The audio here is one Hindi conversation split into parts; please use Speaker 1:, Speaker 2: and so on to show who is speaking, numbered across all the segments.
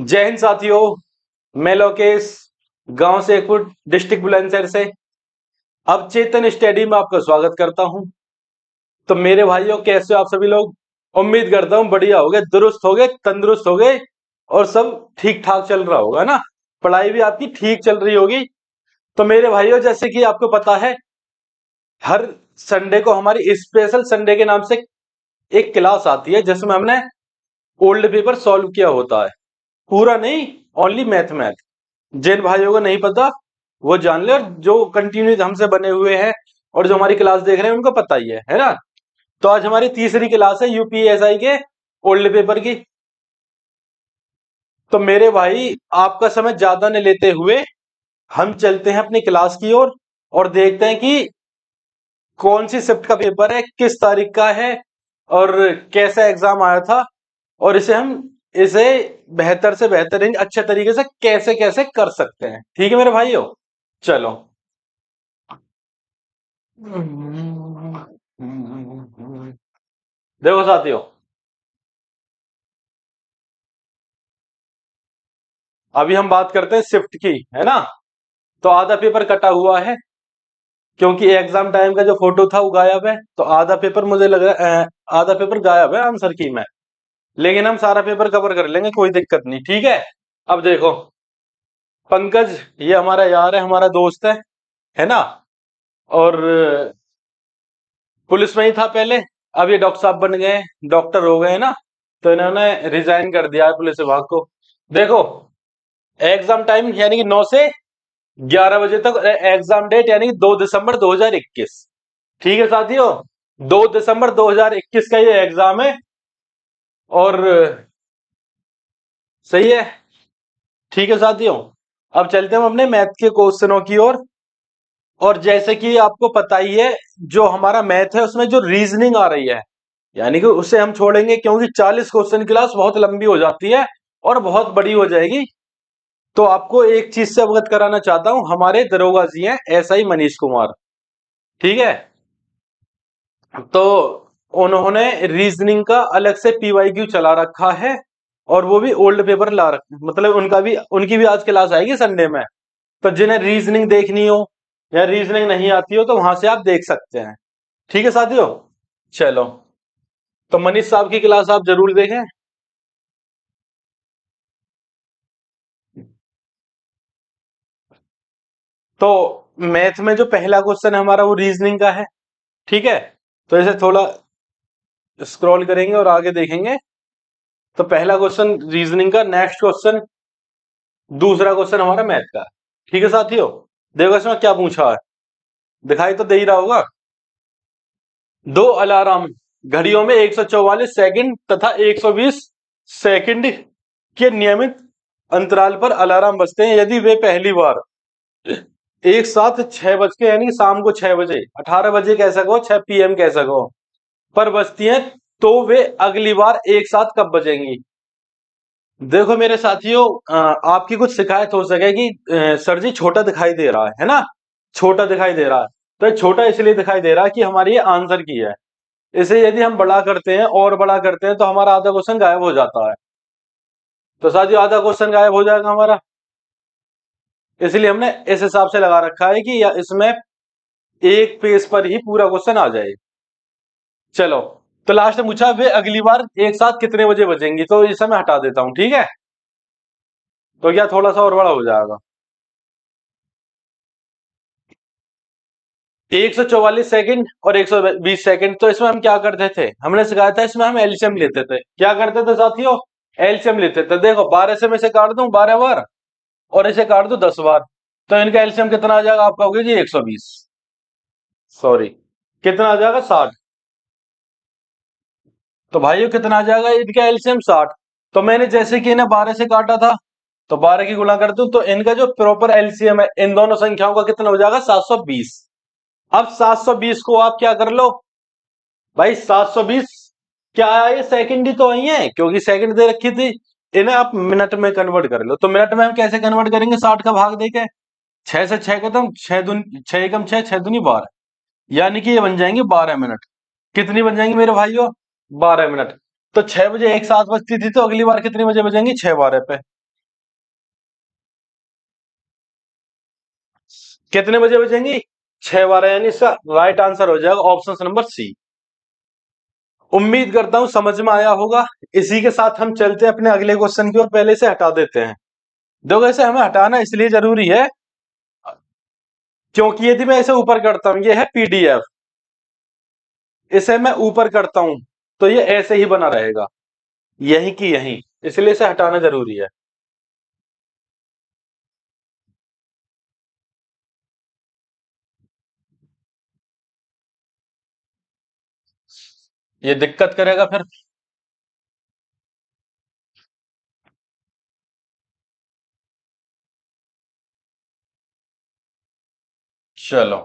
Speaker 1: जय हिंद साथियों। मैं लोकेश, गांव शेखपुर, डिस्ट्रिक्ट बुलंदशहर से अब चेतन स्टडी में आपका स्वागत करता हूं। तो मेरे भाइयों, कैसे हो आप सभी लोग? उम्मीद करता हूं बढ़िया हो गए, दुरुस्त हो गए, तंदुरुस्त हो गए और सब ठीक ठाक चल रहा होगा ना। पढ़ाई भी आपकी ठीक चल रही होगी। तो मेरे भाइयों, जैसे कि आपको पता है, हर संडे को हमारी स्पेशल संडे के नाम से एक क्लास आती है जिसमें हमने ओल्ड पेपर सॉल्व किया होता है। पूरा नहीं, ओनली मैथ मैथ। जिन भाइयों को नहीं पता वो जान ले, और जो कंटिन्यू हमसे बने हुए हैं और जो हमारी क्लास देख रहे हैं उनको पता ही है ना। तो आज हमारी तीसरी क्लास है यूपीएसआई के ओल्ड पेपर की। तो मेरे भाई, आपका समय ज्यादा न लेते हुए हम चलते हैं अपनी क्लास की ओर और देखते हैं कि कौन सी शिफ्ट का पेपर है, किस तारीख का है और कैसा एग्जाम आया था, और इसे बेहतर से बेहतर अच्छे तरीके से कैसे कैसे कर सकते हैं। ठीक है मेरे भाइयों, चलो। देखो साथियों, अभी हम बात करते हैं शिफ्ट की, है ना। तो आधा पेपर कटा हुआ है क्योंकि एग्जाम टाइम का जो फोटो था वो गायब है। तो आधा पेपर मुझे लग रहा है, आधा पेपर गायब है आंसर की में। लेकिन हम सारा पेपर कवर कर लेंगे, कोई दिक्कत नहीं, ठीक है। अब देखो, पंकज ये हमारा यार है, हमारा दोस्त है ना। और पुलिस में ही था पहले, अब ये डॉक्टर साहब बन गए, डॉक्टर हो गए ना। तो इन्होंने रिजाइन कर दिया है पुलिस विभाग को। देखो, एग्जाम टाइम यानी कि 9 से 11 बजे तक, एग्जाम डेट यानी कि 2 दिसंबर 2021। ठीक है साथियों, 2 दिसंबर 2021 का ये एग्जाम है। और सही है, ठीक है साथियों। अब चलते हैं हम अपने मैथ के क्वेश्चनों की ओर। और जैसे कि आपको पता ही है, जो हमारा मैथ है उसमें जो रीजनिंग आ रही है, यानी कि उसे हम छोड़ेंगे क्योंकि 40 क्वेश्चन की क्लास बहुत लंबी हो जाती है और बहुत बड़ी हो जाएगी। तो आपको एक चीज से अवगत कराना चाहता हूं, हमारे दरोगा जी हैं एसआई मनीष कुमार, ठीक है। तो उन्होंने रीजनिंग का अलग से पीवाईक्यू चला रखा है, और वो भी ओल्ड पेपर ला रखा, मतलब उनकी भी आज क्लास आएगी संडे में। तो जिन्हें रीजनिंग देखनी हो या रीजनिंग नहीं आती हो तो वहां से आप देख सकते हैं। ठीक है साथियों, चलो। तो मनीष साहब की क्लास आप जरूर देखें। तो मैथ में जो पहला क्वेश्चन है हमारा वो रीजनिंग का है, ठीक है। तो इसे थोड़ा स्क्रॉल करेंगे और आगे देखेंगे। तो पहला क्वेश्चन रीजनिंग का, नेक्स्ट क्वेश्चन, दूसरा क्वेश्चन हमारा मैथ का। ठीक है साथियों, देखो इसमें क्या पूछा है, दिखाई तो दे ही रहा होगा। दो अलार्म घड़ियों में 144 सेकंड तथा 120 सेकंड के नियमित अंतराल पर अलार्म बजते हैं। यदि वे पहली बार एक साथ 6 बज के, यानी कि शाम को 6 बजे, 18 बजे कह सको, 6 PM कह सको, पर बजती हैं, तो वे अगली बार एक साथ कब बजेंगी? देखो मेरे साथियों, आपकी कुछ शिकायत हो सके कि सर जी छोटा दिखाई दे रहा है ना, छोटा दिखाई दे रहा है। तो ये छोटा इसलिए दिखाई दे रहा है कि हमारी ये आंसर की है। इसे यदि हम बड़ा करते हैं और बड़ा करते हैं तो हमारा आधा क्वेश्चन गायब हो जाता है। तो साथियों, आधा क्वेश्चन गायब हो जाएगा हमारा। इसलिए हमने इस हिसाब से लगा रखा है कि इसमें एक पेज पर ही पूरा क्वेश्चन आ जाए। चलो, तो लास्ट में पूछा वे अगली बार एक साथ कितने बजे बजेंगी, तो इसे मैं हटा देता हूं, ठीक है। तो क्या थोड़ा सा और बड़ा हो जाएगा। 144 सेकंड और 120 सेकंड। तो इसमें हम क्या करते थे, हमने सिखाया था, इसमें हम एलसीएम लेते थे। क्या करते थे साथियों, एलसीएम लेते थे। देखो, 12 से मैं इसे काट दूं 12 बार और इसे काट दूं 10 बार, तो इनका एलसीएम कितना आ जाएगा, आप कहोगे जी 120, सॉरी, कितना आ जाएगा 60। तो भाइयों कितना आ जाएगा इनका एलसीएम 60। तो मैंने जैसे कि इन्हें 12 से काटा था, तो 12 की गुणा कर दूं तो इनका जो प्रॉपर एलसीएम है इन दोनों संख्याओं का कितना हो जाएगा, 720। अब 720 को आप क्या कर लो भाई, 720 क्या है, ये सेकंड ही तो आई है क्योंकि सेकंड दे रखी थी। इन्हें आप मिनट में कन्वर्ट कर लो। तो मिनट में हम कैसे कन्वर्ट करेंगे, 60 का भाग देके, 6 से 6 खत्म, 6 एकम 6, 6 दूनी 12, यानी कि ये बन जाएंगे 12 मिनट। कितनी बन जाएंगी मेरे भाइयों, 12 मिनट। तो 6 बजे एक साथ बजती थी, तो अगली बार कितने बजे बजेंगी, 6 12 पे। कितने बजे बचेंगी? 6:12, यानी इसका राइट आंसर हो जाएगा ऑप्शन नंबर सी। उम्मीद करता हूं समझ में आया होगा। इसी के साथ हम चलते हैं अपने अगले क्वेश्चन की ओर। पहले से हटा देते हैं। देखो, इसे हमें हटाना इसलिए जरूरी है क्योंकि यदि मैं इसे ऊपर करता हूं, ये है पीडीएफ, इसे मैं ऊपर करता हूं तो ये ऐसे ही बना रहेगा, यही की यही, इसलिए इसे हटाना जरूरी है। ये दिक्कत करेगा फिर। चलो,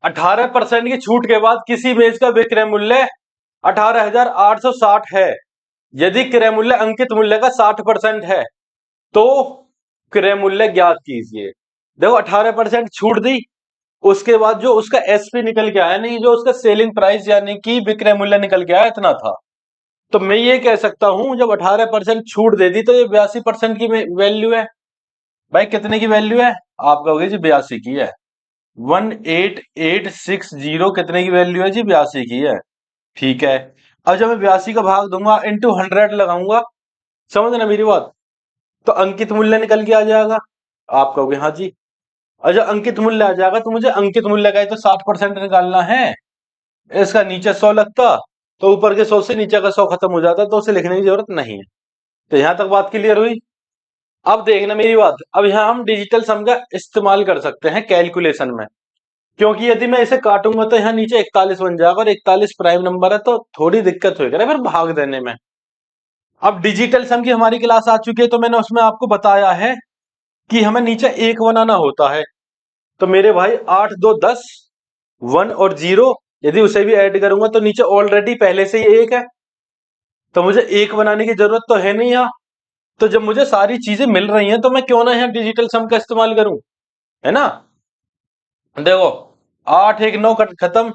Speaker 1: 18% की छूट के बाद किसी मेज का विक्रय मूल्य 18,860 है। यदि क्रय मूल्य अंकित मूल्य का 60% है तो क्रय मूल्य ज्ञात कीजिए। देखो, 18% छूट दी, उसके बाद जो उसका एसपी निकल के आया, नहीं, जो उसका सेलिंग प्राइस यानी कि विक्रय मूल्य निकल के आया, इतना था। तो मैं ये कह सकता हूं, जब 18% छूट दे दी तो ये 82% की वैल्यू है। भाई, कितने की वैल्यू है? आप कहोगे जी 82 की है। 18860 कितने की वैल्यू है जी? 82 की है। ठीक है। अब जब मैं 82 का भाग दूंगा, इंटू 100 लगाऊंगा, समझ ना मेरी बात, तो अंकित मूल्य निकल के आ जाएगा। आप कहोगे हाँ जी। और जब अंकित मूल्य आ जाएगा तो मुझे अंकित मूल्य का ही तो 60% निकालना है। इसका नीचे 100 लगता तो ऊपर के 100 से नीचे का 100 खत्म हो जाता, तो उसे लिखने की जरूरत नहीं है। तो यहां तक बात क्लियर हुई। अब देखना मेरी बात, अब यहां हम डिजिटल सम का इस्तेमाल कर सकते हैं कैलकुलेशन में, क्योंकि यदि मैं इसे काटूंगा तो यहाँ नीचे 41 बन जाएगा, और 41 प्राइम नंबर है तो थोड़ी दिक्कत होगी ना फिर भाग देने में। अब डिजिटल सम की हमारी क्लास आ चुकी है, तो मैंने उसमें आपको बताया है कि हमें नीचे एक बनाना होता है। तो मेरे भाई, 8 2 10, 1 और 0, यदि उसे भी ऐड करूंगा तो नीचे ऑलरेडी पहले से ही एक है, तो मुझे एक बनाने की जरूरत तो है नहीं यहाँ। तो जब मुझे सारी चीजें मिल रही हैं तो मैं क्यों ना यहाँ डिजिटल सम का इस्तेमाल करूं, है ना। देखो, 8 1 9 खत्म,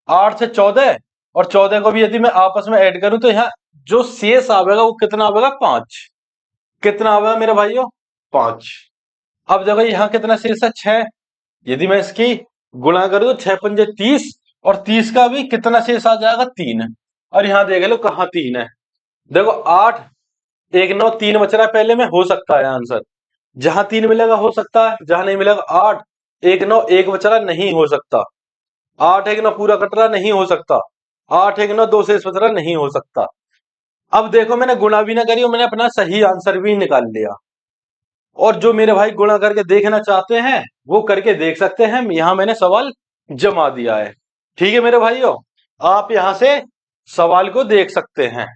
Speaker 1: 8 से 14, और 14 को भी यदि मैं आपस में ऐड करूं तो यहाँ जो शेष आवेगा वो कितना आवेगा? 5। कितना आवेगा मेरे भाइयों? 5। अब देखो, यहाँ कितना शेष है? 6। यदि मैं इसकी गुणा करूं तो 6 पंजे 30, और 30 का भी कितना शेष आ जाएगा? 3। और यहाँ देख लो कहाँ 3 है। देखो, 8 1 9 3 बच रहा है पहले में, हो सकता है आंसर। जहां 3 मिलेगा हो सकता है, जहां नहीं मिलेगा 8 1 9 1 बच रहा, नहीं हो सकता। 8 1 9 पूरा कट रहा, नहीं हो सकता। 8 1 9 2 शेष बच रहा, नहीं हो सकता। अब देखो, मैंने गुणा भी ना करी और मैंने अपना सही आंसर भी निकाल लिया। और जो मेरे भाई गुणा करके देखना चाहते हैं वो करके देख सकते हैं, यहां मैंने सवाल जमा दिया है। ठीक है मेरे भाइयों, आप यहां से सवाल को देख सकते हैं।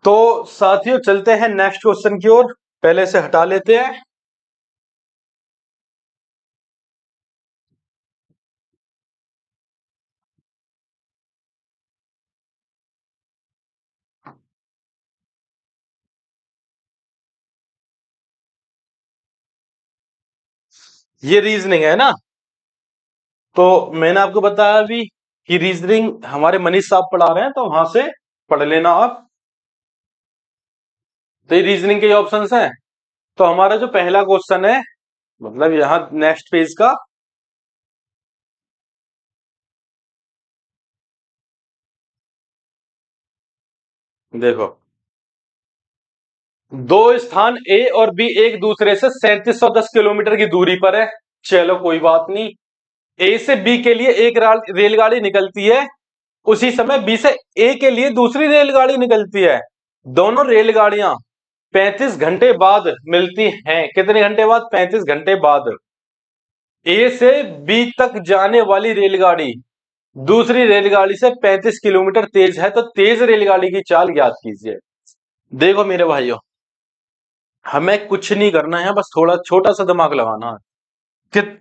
Speaker 1: तो साथियों, चलते हैं नेक्स्ट क्वेश्चन की ओर। पहले से हटा लेते हैं। ये रीजनिंग है ना, तो मैंने आपको बताया अभी कि रीजनिंग हमारे मनीष साहब पढ़ा रहे हैं, तो वहां से पढ़ लेना आप। तो ये रीजनिंग के ऑप्शंस हैं। तो हमारा जो पहला क्वेश्चन है, मतलब यहां नेक्स्ट पेज का, देखो, दो स्थान ए और बी एक दूसरे से 3710 किलोमीटर की दूरी पर है। चलो, कोई बात नहीं। ए से बी के लिए एक रेलगाड़ी निकलती है, उसी समय बी से ए के लिए दूसरी रेलगाड़ी निकलती है। दोनों रेलगाड़ियां 35 घंटे बाद मिलती हैं। कितने घंटे बाद? 35 घंटे बाद। ए से बी तक जाने वाली रेलगाड़ी दूसरी रेलगाड़ी से 35 किलोमीटर तेज है, तो तेज रेलगाड़ी की चाल ज्ञात कीजिए। देखो मेरे भाइयों, हमें कुछ नहीं करना है, बस थोड़ा छोटा सा दिमाग लगाना है। कि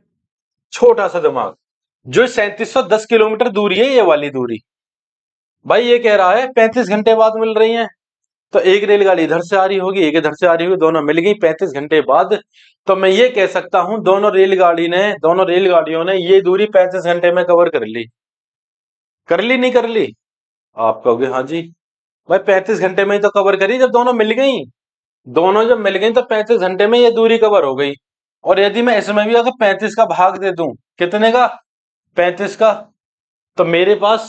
Speaker 1: छोटा सा दिमाग, जो 3710 किलोमीटर दूरी है, ये वाली दूरी, भाई ये कह रहा है 35 घंटे बाद मिल रही है, तो एक रेलगाड़ी इधर से आ रही होगी, एक इधर से आ रही होगी, दोनों मिल गई 35 घंटे बाद। तो मैं ये कह सकता हूं दोनों रेलगाड़ियों ने ये दूरी 35 घंटे में कवर कर ली। कर ली नहीं कर ली? आप कहोगे हाँ जी। भाई 35 घंटे में ही तो कवर करी जब दोनों मिल गई। दोनों जब मिल गई तो 35 घंटे में ये दूरी कवर हो गई। और यदि मैं इसमें भी अगर 35 का भाग दे दूं, कितने का? 35 का। तो मेरे पास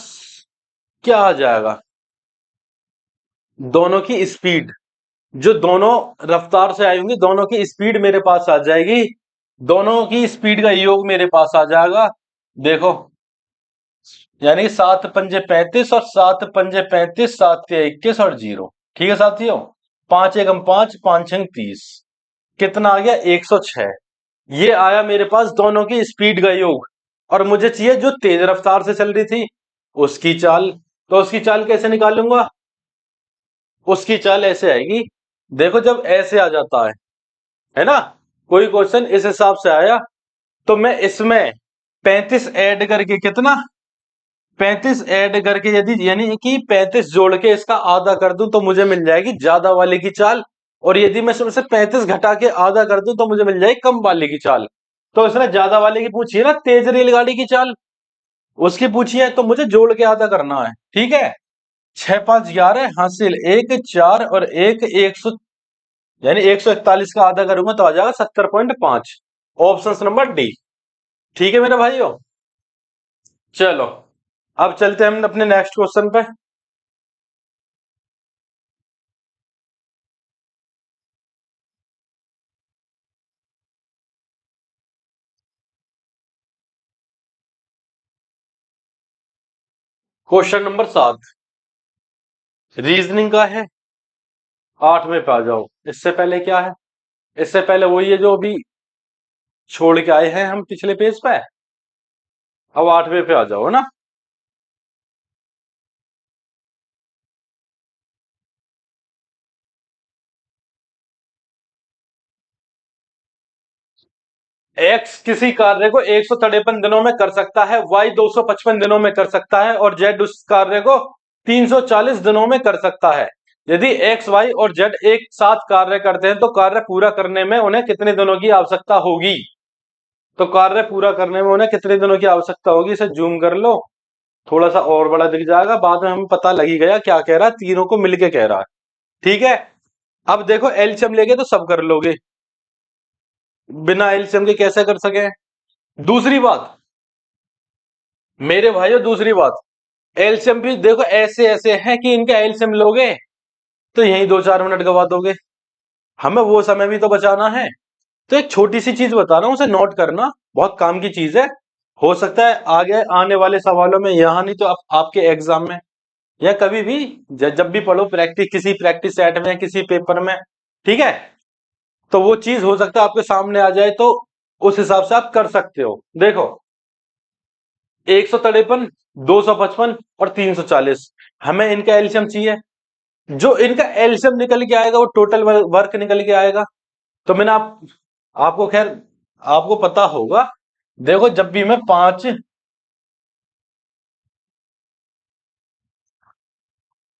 Speaker 1: क्या आ जाएगा? दोनों की स्पीड, जो दोनों रफ्तार से आई होंगी, दोनों की स्पीड मेरे पास आ जाएगी। दोनों की स्पीड का योग मेरे पास आ जाएगा। देखो, यानी कि 7 पंजे 35 और 7 पंजे 35, 7 के 21 और 0। ठीक है साथियों, 5 एकम 5, 5 छंग 30। कितना आ गया? 106। ये आया मेरे पास दोनों की स्पीड का योग। और मुझे चाहिए जो तेज रफ्तार से चल रही थी उसकी चाल। तो उसकी चाल कैसे निकालूंगा? उसकी चाल ऐसे आएगी। देखो, जब ऐसे आ जाता है ना, कोई क्वेश्चन इस हिसाब से आया, तो मैं इसमें 35 ऐड करके, कितना? 35 ऐड करके, यदि यानी कि 35 जोड़ के इसका आधा कर दूं तो मुझे मिल जाएगी ज्यादा वाले की चाल। और यदि मैं इसमें से 35 घटा के आधा कर दूं तो मुझे मिल जाएगी कम वाले की चाल। तो इसने ज्यादा वाले की पूछी है ना, तेज रेलगाड़ी की चाल, उसकी पूछी है, तो मुझे जोड़ के आधा करना है। ठीक है, 6 5 11 हासिल 1 4 और 1 100, यानी 141 का आधा करूंगा तो आ जाएगा 70.5। Option number D. ठीक है मेरे भाइयों, चलो अब चलते हैं हम अपने नेक्स्ट क्वेश्चन पे। क्वेश्चन नंबर 7 रीजनिंग का है। 8वें पे आ जाओ। इससे पहले क्या है? इससे पहले वही है जो अभी छोड़ के आए हैं हम पिछले पेज पे। अब 8वें पे आ जाओ, है ना। एक्स किसी कार्य को 153 दिनों में कर सकता है, वाई 255 दिनों में कर सकता है और जेड उस कार्य को 340 दिनों में कर सकता है। यदि एक्स वाई और जेड एक साथ कार्य करते हैं तो कार्य पूरा करने में उन्हें कितने दिनों की आवश्यकता होगी? तो कार्य पूरा करने में उन्हें कितने दिनों की आवश्यकता होगी? इसे जूम कर लो, थोड़ा सा और बड़ा दिख जाएगा, बाद में हमें पता लगी गया क्या कह रहा है, तीनों को मिलके कह रहा है। ठीक है, अब देखो एलसीएम लेके तो सब कर लोगे, बिना एलसीएम के कैसे कर सके? दूसरी बात मेरे भाइयों, दूसरी बात, एलसीएम भी देखो ऐसे ऐसे है कि इनका एलसीएम लोगे तो यही 2 4 मिनट गवा दोगे। हमें वो समय भी तो बचाना है। तो एक छोटी सी चीज बता रहा हूं, उसे नोट करना, बहुत काम की चीज है। हो सकता है आगे आने वाले सवालों में, यहां नहीं तो आपके एग्जाम में, या कभी भी जब भी पढ़ो, प्रैक्टिस किसी प्रैक्टिस सेट में, किसी पेपर में, ठीक है, तो वो चीज हो सकता है आपके सामने आ जाए, तो उस हिसाब से आप कर सकते हो। देखो, 153, 255 और 340, हमें इनका एलसीएम चाहिए। जो इनका एलसीएम निकल के आएगा वो टोटल वर्क निकल के आएगा। तो मैंने आपको खैर आपको पता होगा। देखो, जब भी मैं 5,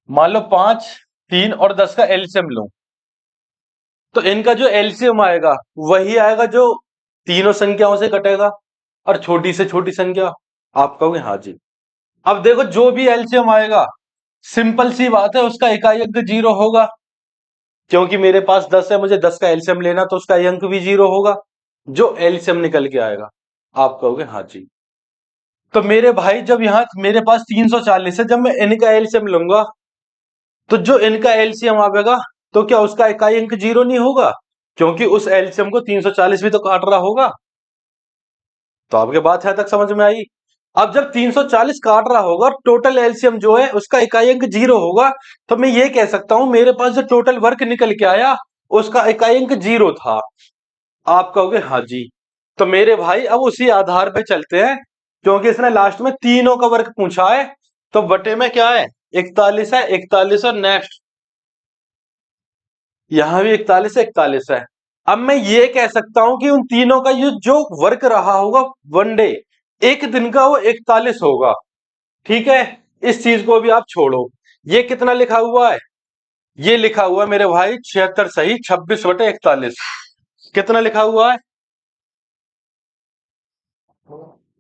Speaker 1: मान लो 5, 3 और 10 का एलसीएम लूं, तो इनका जो एलसीएम आएगा वही आएगा जो तीनों संख्याओं से कटेगा, और छोटी से छोटी संख्या। आप कहोगे हाँ जी। अब देखो, जो भी एलसीएम आएगा, सिंपल सी बात है, उसका इकाई अंक 0 होगा। क्योंकि मेरे पास 10 है, मुझे 10 का एलसीएम लेना, तो उसका अंक भी 0 होगा जो एलसीएम निकल के आएगा। आप कहोगे हाँ जी। तो मेरे भाई, जब यहां मेरे पास 340 है, जब मैं इनका एलसीएम लूंगा तो जो इनका एलसीएम आएगा, तो क्या उसका इकाई अंक 0 नहीं होगा? क्योंकि उस एलसीएम को 340 भी तो काट रहा होगा। तो आपके बात है तक समझ में आई? अब जब 340 काट रहा होगा और टोटल एलसीएम जो है उसका इकाई अंक 0 होगा, तो मैं ये कह सकता हूं मेरे पास जो टोटल वर्क निकल के आया उसका इकाई अंक 0 था। आप कहोगे हाँ जी। तो मेरे भाई, अब उसी आधार पे चलते हैं, क्योंकि इसने लास्ट में तीनों का वर्क पूछा है। तो बटे में क्या है? 41 है, 41 और नेक्स्ट यहां भी 41 है, 41 है। अब मैं ये कह सकता हूं कि उन तीनों का ये जो वर्क रहा होगा वन डे, एक दिन का, वो 41 होगा। ठीक है, इस चीज को भी आप छोड़ो। ये कितना लिखा हुआ है? ये लिखा हुआ है मेरे भाई 76 सही, 26/41। कितना लिखा हुआ है?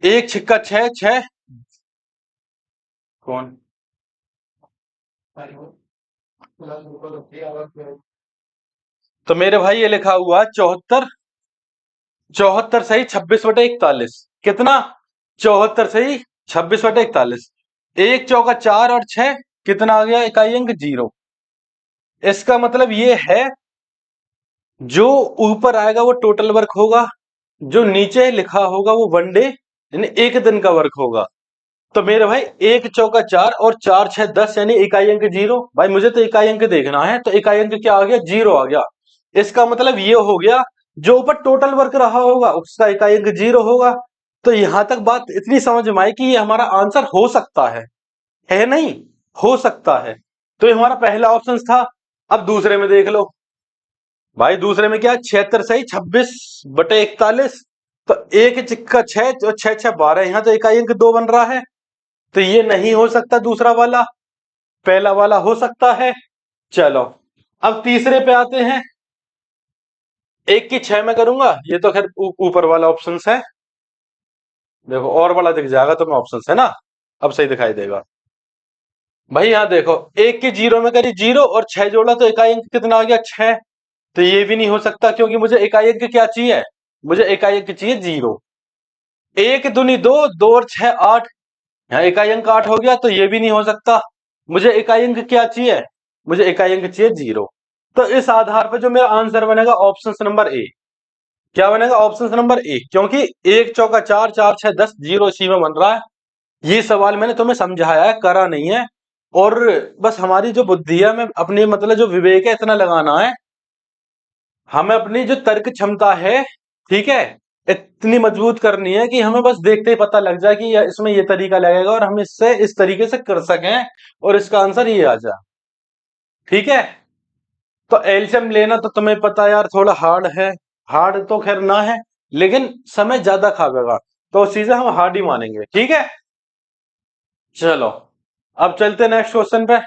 Speaker 1: एक छिक्का छह, छह। कौन? तो मेरे भाई ये लिखा हुआ 74, 74 सही 26/41। कितना? 74 सही 26/41। एक चौका चार और छह, कितना आ गया? इकाई अंक जीरो। इसका मतलब ये है, जो ऊपर आएगा वो टोटल वर्क होगा, जो नीचे लिखा होगा वो वन डे यानी एक दिन का वर्क होगा। तो मेरे भाई एक चौका चार और चार छह 10 यानी इकाई अंक जीरो। भाई मुझे तो इकाई अंक देखना है, तो इकाई अंक क्या आ गया? जीरो आ गया। इसका मतलब ये हो गया, जो ऊपर टोटल वर्क रहा होगा उसका इकाई अंक जीरो होगा। तो यहां तक बात इतनी समझ में आई कि ये हमारा आंसर हो सकता है नहीं? हो सकता है। तो ये हमारा पहला ऑप्शन था। अब दूसरे में देख लो। भाई दूसरे में क्या? 76 सही 26/41। तो एक चिक्का छह, तो छह छह 12, यहां तो इकाई अंक दो बन रहा है। तो ये नहीं हो सकता दूसरा वाला, पहला वाला हो सकता है। चलो, अब तीसरे पे आते हैं। एक की छह में करूंगा, ये तो खैर ऊपर वाला ऑप्शन है। देखो और वाला दिख जाएगा तुम्हें ऑप्शन है ना, अब सही दिखाई देगा। भाई यहाँ देखो, एक की जीरो में करी जीरो और छह जोड़ा तो इकाई अंक कितना आ गया? छह। तो ये भी नहीं हो सकता, क्योंकि मुझे इकाई अंक क्या चाहिए? मुझे इकाई अंक चाहिए जीरो। एक दूनी दो, दो और छह आठ, यहाँ इकाई अंक आठ हो गया, तो ये भी नहीं हो सकता। मुझे इकाई अंक क्या चाहिए? मुझे इकाई अंक चाहिए जीरो। तो इस आधार पर जो मेरा आंसर बनेगा ऑप्शन नंबर ए। क्या बनेगा? ऑप्शन नंबर ए, क्योंकि एक चौका चार, चार छह 10, जीरो इसी में बन रहा है। ये सवाल मैंने तुम्हें समझाया है, करा नहीं है। और बस हमारी जो बुद्धि है, हमें अपनी मतलब जो विवेक है इतना लगाना है, हमें अपनी जो तर्क क्षमता है, ठीक है, इतनी मजबूत करनी है कि हमें बस देखते ही पता लग जाए कि इसमें ये तरीका लगेगा और हम इससे इस तरीके से कर सकें और इसका आंसर ये आ जाए। ठीक है। तो एल्शियम लेना तो तुम्हें पता यार थोड़ा हार्ड है। हार्ड तो खैर ना है, लेकिन समय ज्यादा खाएगा, तो उस चीजें हम हार्ड ही मानेंगे। ठीक है। चलो, अब चलते नेक्स्ट क्वेश्चन पे।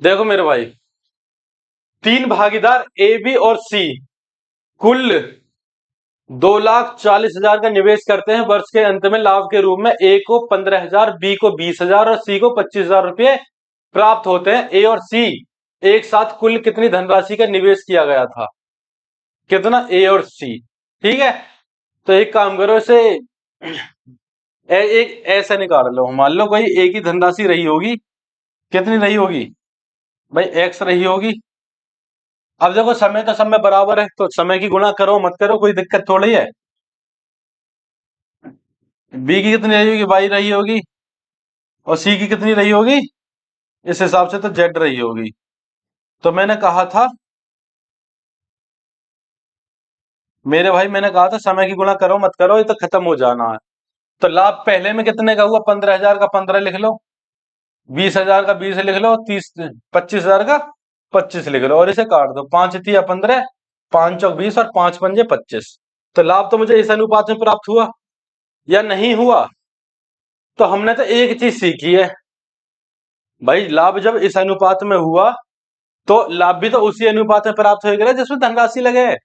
Speaker 1: देखो मेरे भाई, तीन भागीदार ए बी और सी कुल 2,40,000 का निवेश करते हैं। वर्ष के अंत में लाभ के रूप में ए को 15,000, बी को 20,000 और सी को 25,000 रुपये प्राप्त होते हैं। ए और सी एक साथ कुल कितनी धनराशि का निवेश किया गया था? कितना? ए और सी। ठीक है। तो एक काम करो, इसे एक ऐसा निकाल लो। मान लो कोई एक ही धनराशि रही होगी, कितनी रही होगी? भाई एक्स रही होगी। अब देखो समय तो समय बराबर है, तो समय की गुणा करो मत करो कोई दिक्कत थोड़ी है। बी की कितनी रही होगी? वाई रही होगी। और सी की कितनी रही होगी? इस हिसाब से तो जेड रही होगी। तो मैंने कहा था, मेरे भाई मैंने कहा था समय की गुणा करो मत करो, ये तो खत्म हो जाना है। तो लाभ पहले में कितने का हुआ? 15,000 का 15 लिख लो, 20,000 का 20 लिख लो, 30, 25,000 का 25 लिख लो और इसे काट दो। 5 तिया 15, 5 चौक 20 और 5 पंजे 25। तो लाभ तो मुझे इस अनुपात में प्राप्त हुआ या नहीं हुआ? तो हमने तो एक चीज सीखी है भाई, लाभ जब इस अनुपात में हुआ तो लाभ भी तो उसी अनुपात में प्राप्त होगा ना जिसमें धनराशि लगे।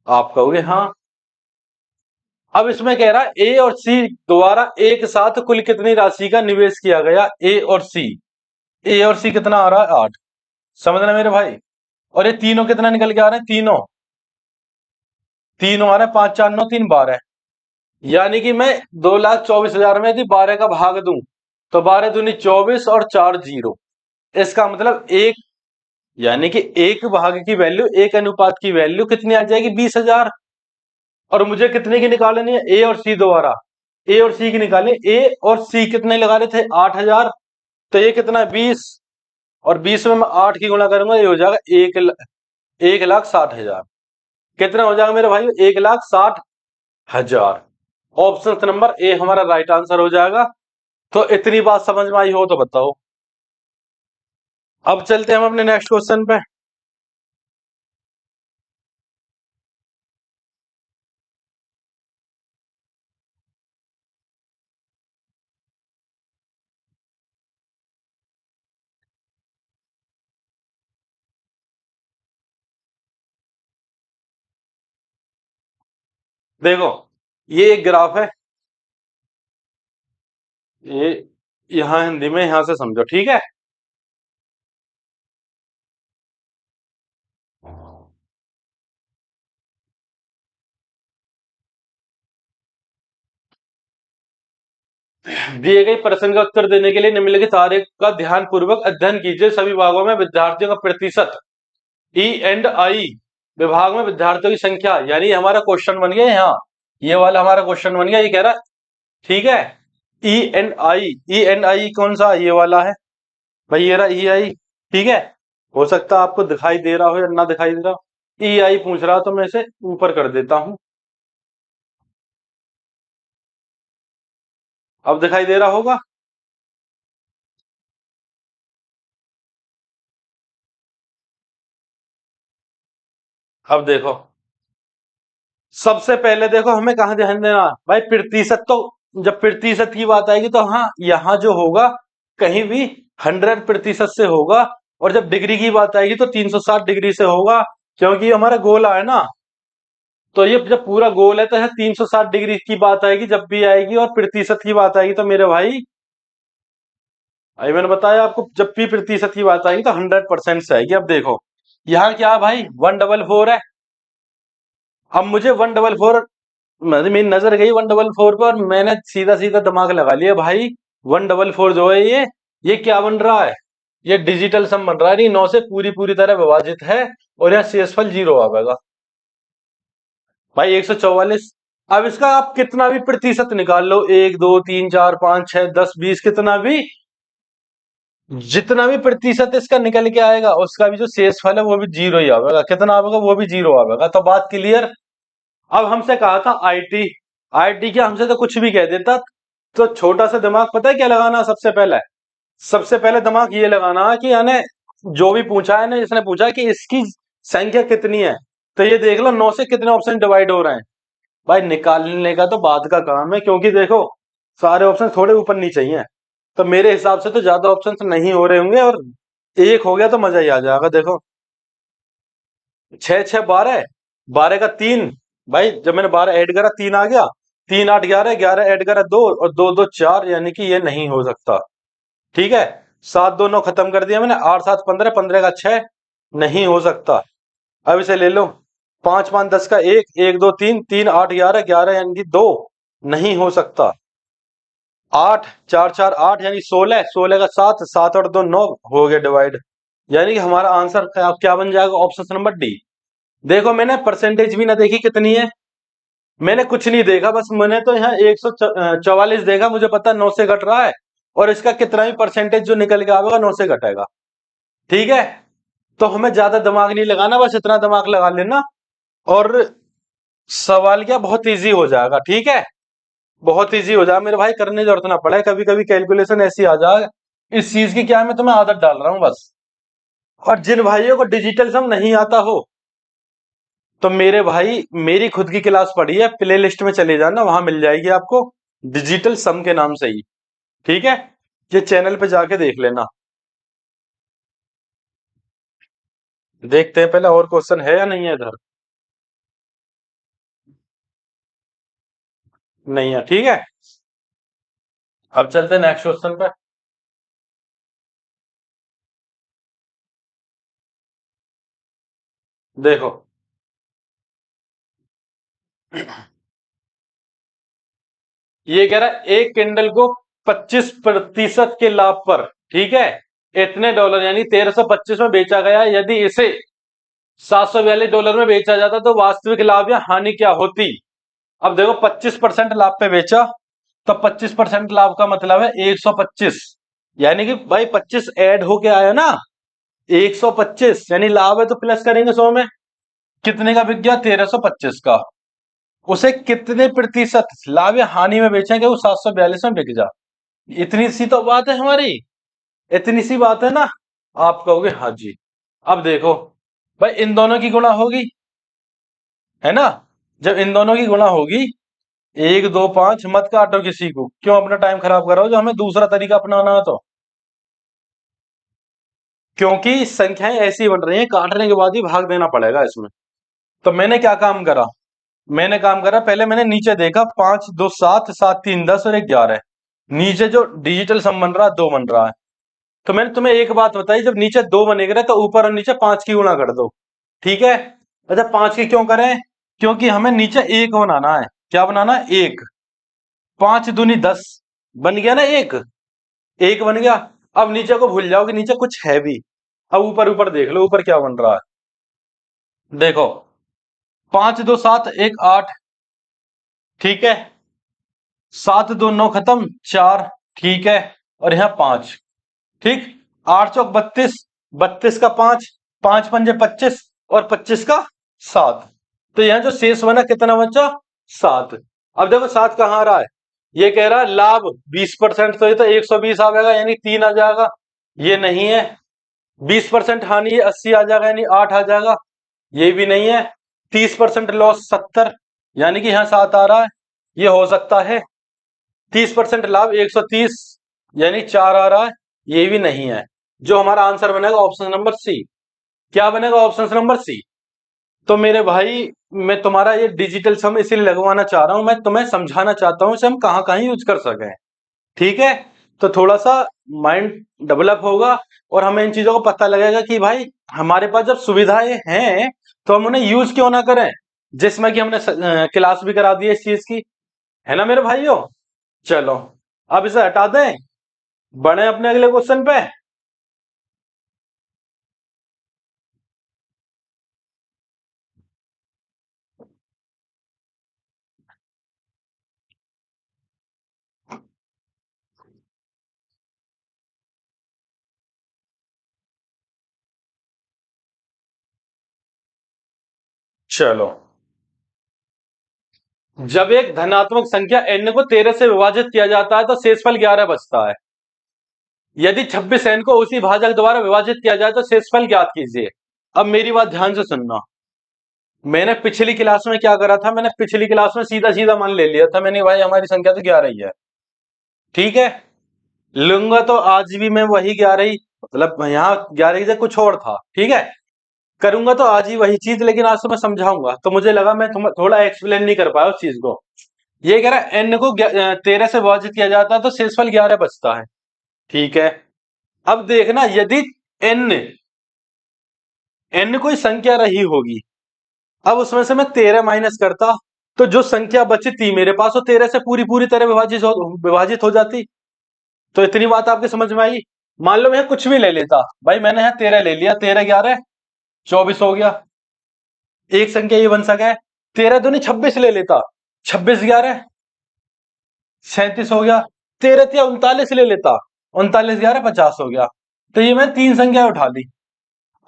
Speaker 1: आप कहोगे हाँ। अब इसमें कह रहा है ए और सी द्वारा एक साथ कुल कितनी राशि का निवेश किया गया? ए और सी, ए और सी कितना आ रहा है? 8। समझना मेरे भाई। और ये तीनों कितना निकल के आ रहे हैं? तीनों, तीनों आ रहे हैं, 5 4 9 3 12। यानी कि मैं 2,24,000 में यदि 12 का भाग दूं, तो 12 दूनी 24 और 4 जीरो। इसका मतलब एक, यानी कि एक भाग की वैल्यू, एक अनुपात की वैल्यू कितनी आ जाएगी? 20,000। और मुझे कितने की निकालनी है? ए और सी दोबारा, ए और सी की निकालनी। ए और सी कितने लगा रहे थे? 8,000। तो ये कितना है? 20। और 20 में मैं 8 की गुणा करूंगा, ये हो जाएगा 1,60,000। कितना हो जाएगा मेरे भाई? 1,60,000। ऑप्शन नंबर ए हमारा राइट आंसर हो जाएगा। तो इतनी बात समझ में आई हो तो बताओ। अब चलते हैं हम अपने नेक्स्ट क्वेश्चन पे। देखो, ये एक ग्राफ है, ये यहाँ हिंदी में यहां से समझो, ठीक है। दिए गए प्रश्न का उत्तर देने के लिए निम्नलिखित आरेख का ध्यान पूर्वक अध्ययन कीजिए। सभी विभागों में विद्यार्थियों का प्रतिशत, ई एंड आई विभाग में विद्यार्थियों की संख्या, यानी हमारा क्वेश्चन बन गया यहाँ, ये वाला हमारा क्वेश्चन बन गया, ये कह रहा है, ठीक है। E and I, E and I कौन सा, ये वाला है भाई, ये रहा ई आई, ठीक है। हो सकता है आपको दिखाई दे रहा हो या ना दिखाई दे रहा हो। ई आई पूछ रहा तो मैं इसे ऊपर कर देता हूं, अब दिखाई दे रहा होगा। अब देखो, सबसे पहले देखो हमें कहाँ ध्यान देना भाई, प्रतिशत तो, जब प्रतिशत की बात आएगी तो हाँ, यहाँ जो होगा कहीं भी 100% से होगा, और जब डिग्री की बात आएगी तो 360 डिग्री से होगा, क्योंकि ये हमारा गोल है ना। तो ये जब पूरा गोल है तो है 360 डिग्री की बात आएगी जब भी आएगी, और प्रतिशत की बात आएगी तो मेरे भाई, अभी मैंने बताया आपको, जब भी प्रतिशत की बात आएगी तो 100% से आएगी। अब देखो, यहाँ क्या है भाई, 144 है। अब मुझे 144, मेरी नजर गई 144 पर, मैंने सीधा सीधा दिमाग लगा लिया भाई, 144 जो है ये क्या बन रहा है, ये डिजिटल सम बन रहा है, नहीं 9 से पूरी पूरी तरह विभाजित है, और यहाँ शेषफल 0 आएगा भाई, 144। अब इसका आप कितना भी प्रतिशत निकाल लो, 1 2 3 4 5 6 10 20, कितना भी, जितना भी प्रतिशत इसका निकल के आएगा, उसका भी जो शेषफल है वो भी 0 ही आएगा, कितना आएगा, वो भी 0 आएगा। तो बात क्लियर। अब हमसे कहा था आईटी, आईटी क्या, हमसे तो कुछ भी कह देता। तो छोटा सा दिमाग पता है क्या लगाना, सबसे पहले दिमाग ये लगाना कि यानी जो भी पूछा है ना, इसने पूछा कि इसकी संख्या कितनी है, तो ये देख लो 9 से कितने ऑप्शन डिवाइड हो रहे हैं भाई, निकालने का तो बाद का काम है, क्योंकि देखो सारे ऑप्शन थोड़े ऊपर नीचे ही हैं, तो मेरे हिसाब से तो ज्यादा ऑप्शन तो नहीं हो रहे होंगे, और एक हो गया तो मजा ही आ जाएगा। देखो, 6 6 12, 12 का 3, भाई जब मैंने 12 ऐड करा 3 आ गया, 3 8 11, 11 ऐड करा 2, और 2 2 4, यानी कि ये नहीं हो सकता, ठीक है। 7 2 9 खत्म कर दिया मैंने, 8 7 15, 15 का 6, नहीं हो सकता। अब इसे ले लो, 5 5 10 का 1, 1 2 3, 3 8 11, 11 यानी कि 2, नहीं हो सकता। 8 4 4 8 यानी 16, 16 का 7, 7 और 2 9, हो गया डिवाइड, यानी कि हमारा आंसर क्या बन जाएगा, ऑप्शन नंबर डी। देखो मैंने परसेंटेज भी ना देखी कितनी है, मैंने कुछ नहीं देखा, बस मैंने तो यहाँ 144 देखा, मुझे पता 9 से घट रहा है, और इसका कितना भी परसेंटेज जो निकल के आएगा 9 से घटेगा, ठीक है। तो हमें ज्यादा दिमाग नहीं लगाना, बस इतना दिमाग लगा लेना, और सवाल क्या बहुत इजी हो जाएगा, ठीक है। बहुत इजी हो जाएगा मेरे भाई, करने की जरूरत ना पड़े, कभी कभी कैलकुलेशन ऐसी आ जाए, इस चीज की क्या है, मैं तुम्हें आदत डाल रहा हूं बस। और जिन भाइयों को डिजिटल सम नहीं आता हो, तो मेरे भाई मेरी खुद की क्लास पड़ी है, प्ले लिस्ट में चले जाना, वहां मिल जाएगी आपको, डिजिटल सम के नाम से ही, ठीक है। ये चैनल पे जाके देख लेना। देखते हैं पहले और क्वेश्चन है या नहीं है इधर, नहीं है, ठीक है। अब चलते हैं नेक्स्ट क्वेश्चन पे। देखो, ये कह रहा है एक किंडल को 25% के लाभ पर, ठीक है, इतने डॉलर यानी 1325 में बेचा गया, यदि इसे $742 में बेचा जाता तो वास्तविक लाभ या हानि क्या होती। अब देखो 25% लाभ पे बेचा, तो 25% लाभ का मतलब है 125, यानी कि भाई 25 ऐड होके आया ना, 125, यानी लाभ है तो प्लस करेंगे 100 में, कितने का बिक गया, 1325 का। उसे कितने प्रतिशत लाभ या हानि में बेचेंगे, वो 742 में बिक जा। इतनी सी तो बात है हमारी, इतनी सी बात है ना। आप कहोगे हाँ जी। अब देखो भाई, इन दोनों की गुणा होगी, है ना। जब इन दोनों की गुणा होगी, 1 2 5, मत काटो किसी को, क्यों अपना टाइम खराब करो, जो हमें दूसरा तरीका अपनाना है तो, क्योंकि संख्याएं ऐसी बन रही हैं, काटने के बाद ही भाग देना पड़ेगा इसमें। तो मैंने क्या काम करा, मैंने काम करा, पहले मैंने नीचे देखा 5 2 7 7 3 10 और 11। नीचे जो डिजिटल सम बन रहा है 2 बन रहा है। तो मैंने तुम्हें एक बात बताई, जब नीचे 2 बनेगा तो ऊपर और नीचे 5 की गुणा कर दो। ठीक है। अच्छा 5 की क्यों करें? क्योंकि हमें नीचे 1 बनाना है। क्या बनाना है? 1। 5 दूनी 10 बन गया ना, 1 1 बन गया। अब नीचे को भूल जाओ कि नीचे कुछ है भी। अब ऊपर ऊपर देख लो, ऊपर क्या बन रहा है। देखो 5 2 7 1 8। ठीक है। 7 2 9 खत्म, 4। ठीक है। और यहाँ 5। ठीक। 8 चौक 32, 32 का 5, 5 पंजे 25 और 25 का 7। तो यहाँ जो शेष बना कितना बचा? 7। अब देखो 7 कहाँ आ रहा है? ये कह रहा है लाभ 20%, तो ये तो 120 आ जाएगा, यानी 3 आ जाएगा। ये नहीं है। 20% हानि है, 80 आ जाएगा, यानी 8 आ जाएगा। ये भी नहीं है। 30% लॉस 70, यानी कि यहाँ 7 आ रहा है। ये हो सकता है। 30% लाभ 130, यानी 4 आ रहा है। ये भी नहीं है। जो हमारा आंसर बनेगा ऑप्शन नंबर सी। क्या बनेगा? Option number C. तो मेरे भाई, मैं तुम्हारा ये डिजिटल सम इसलिए लगवाना चाह रहा हूं, मैं तुम्हें समझाना चाहता हूं इसे हम कहां कहां यूज कर सकें। ठीक है। तो थोड़ा सा माइंड डेवलप होगा और हमें इन चीजों को पता लगेगा कि भाई हमारे पास जब सुविधाएं हैं तो हम उन्हें यूज क्यों ना करें, जिसमें कि हमने क्लास भी करा दी है इस चीज की। है ना मेरे भाइयों? चलो अब इसे हटा दें, बढ़े अपने अगले क्वेश्चन पे। चलो, जब एक धनात्मक संख्या n को 13 से विभाजित किया जाता है तो शेषफल 11 बचता है। यदि 26 n को उसी भाजक द्वारा विभाजित किया जाए तो शेषफल ज्ञात कीजिए। अब मेरी बात ध्यान से सुनना। मैंने पिछली क्लास में क्या करा था? मैंने पिछली क्लास में सीधा सीधा मान ले लिया था मैंने, भाई हमारी संख्या तो 11 ही है। ठीक है। लूंगा तो आज भी मैं वही 11 ही, मतलब यहाँ 11 से कुछ और था। ठीक है। करूंगा तो आज ही वही चीज, लेकिन आज तो मैं समझाऊंगा, तो मुझे लगा मैं थोड़ा एक्सप्लेन नहीं कर पाया उस चीज को। ये कह रहा है n को 13 से विभाजित किया जाता है तो शेषफल 11 बचता है। ठीक है। अब देखना, यदि n n कोई संख्या रही होगी, अब उसमें से मैं 13 माइनस करता तो जो संख्या बची थी मेरे पास वो 13 से पूरी पूरी तरह विभाजित हो जाती। तो इतनी बात आपके समझ में आई? मान लो मैं कुछ भी ले लेता, भाई मैंने यहाँ 13 ले लिया, 13 11 24 हो गया। एक संख्या ये बन सका है। 13 दूनी 26 ले लेता, 26 11 37 हो गया। 13 या 39 ले लेता, 39 11 50 हो गया। तो ये मैं 3 संख्या उठा ली।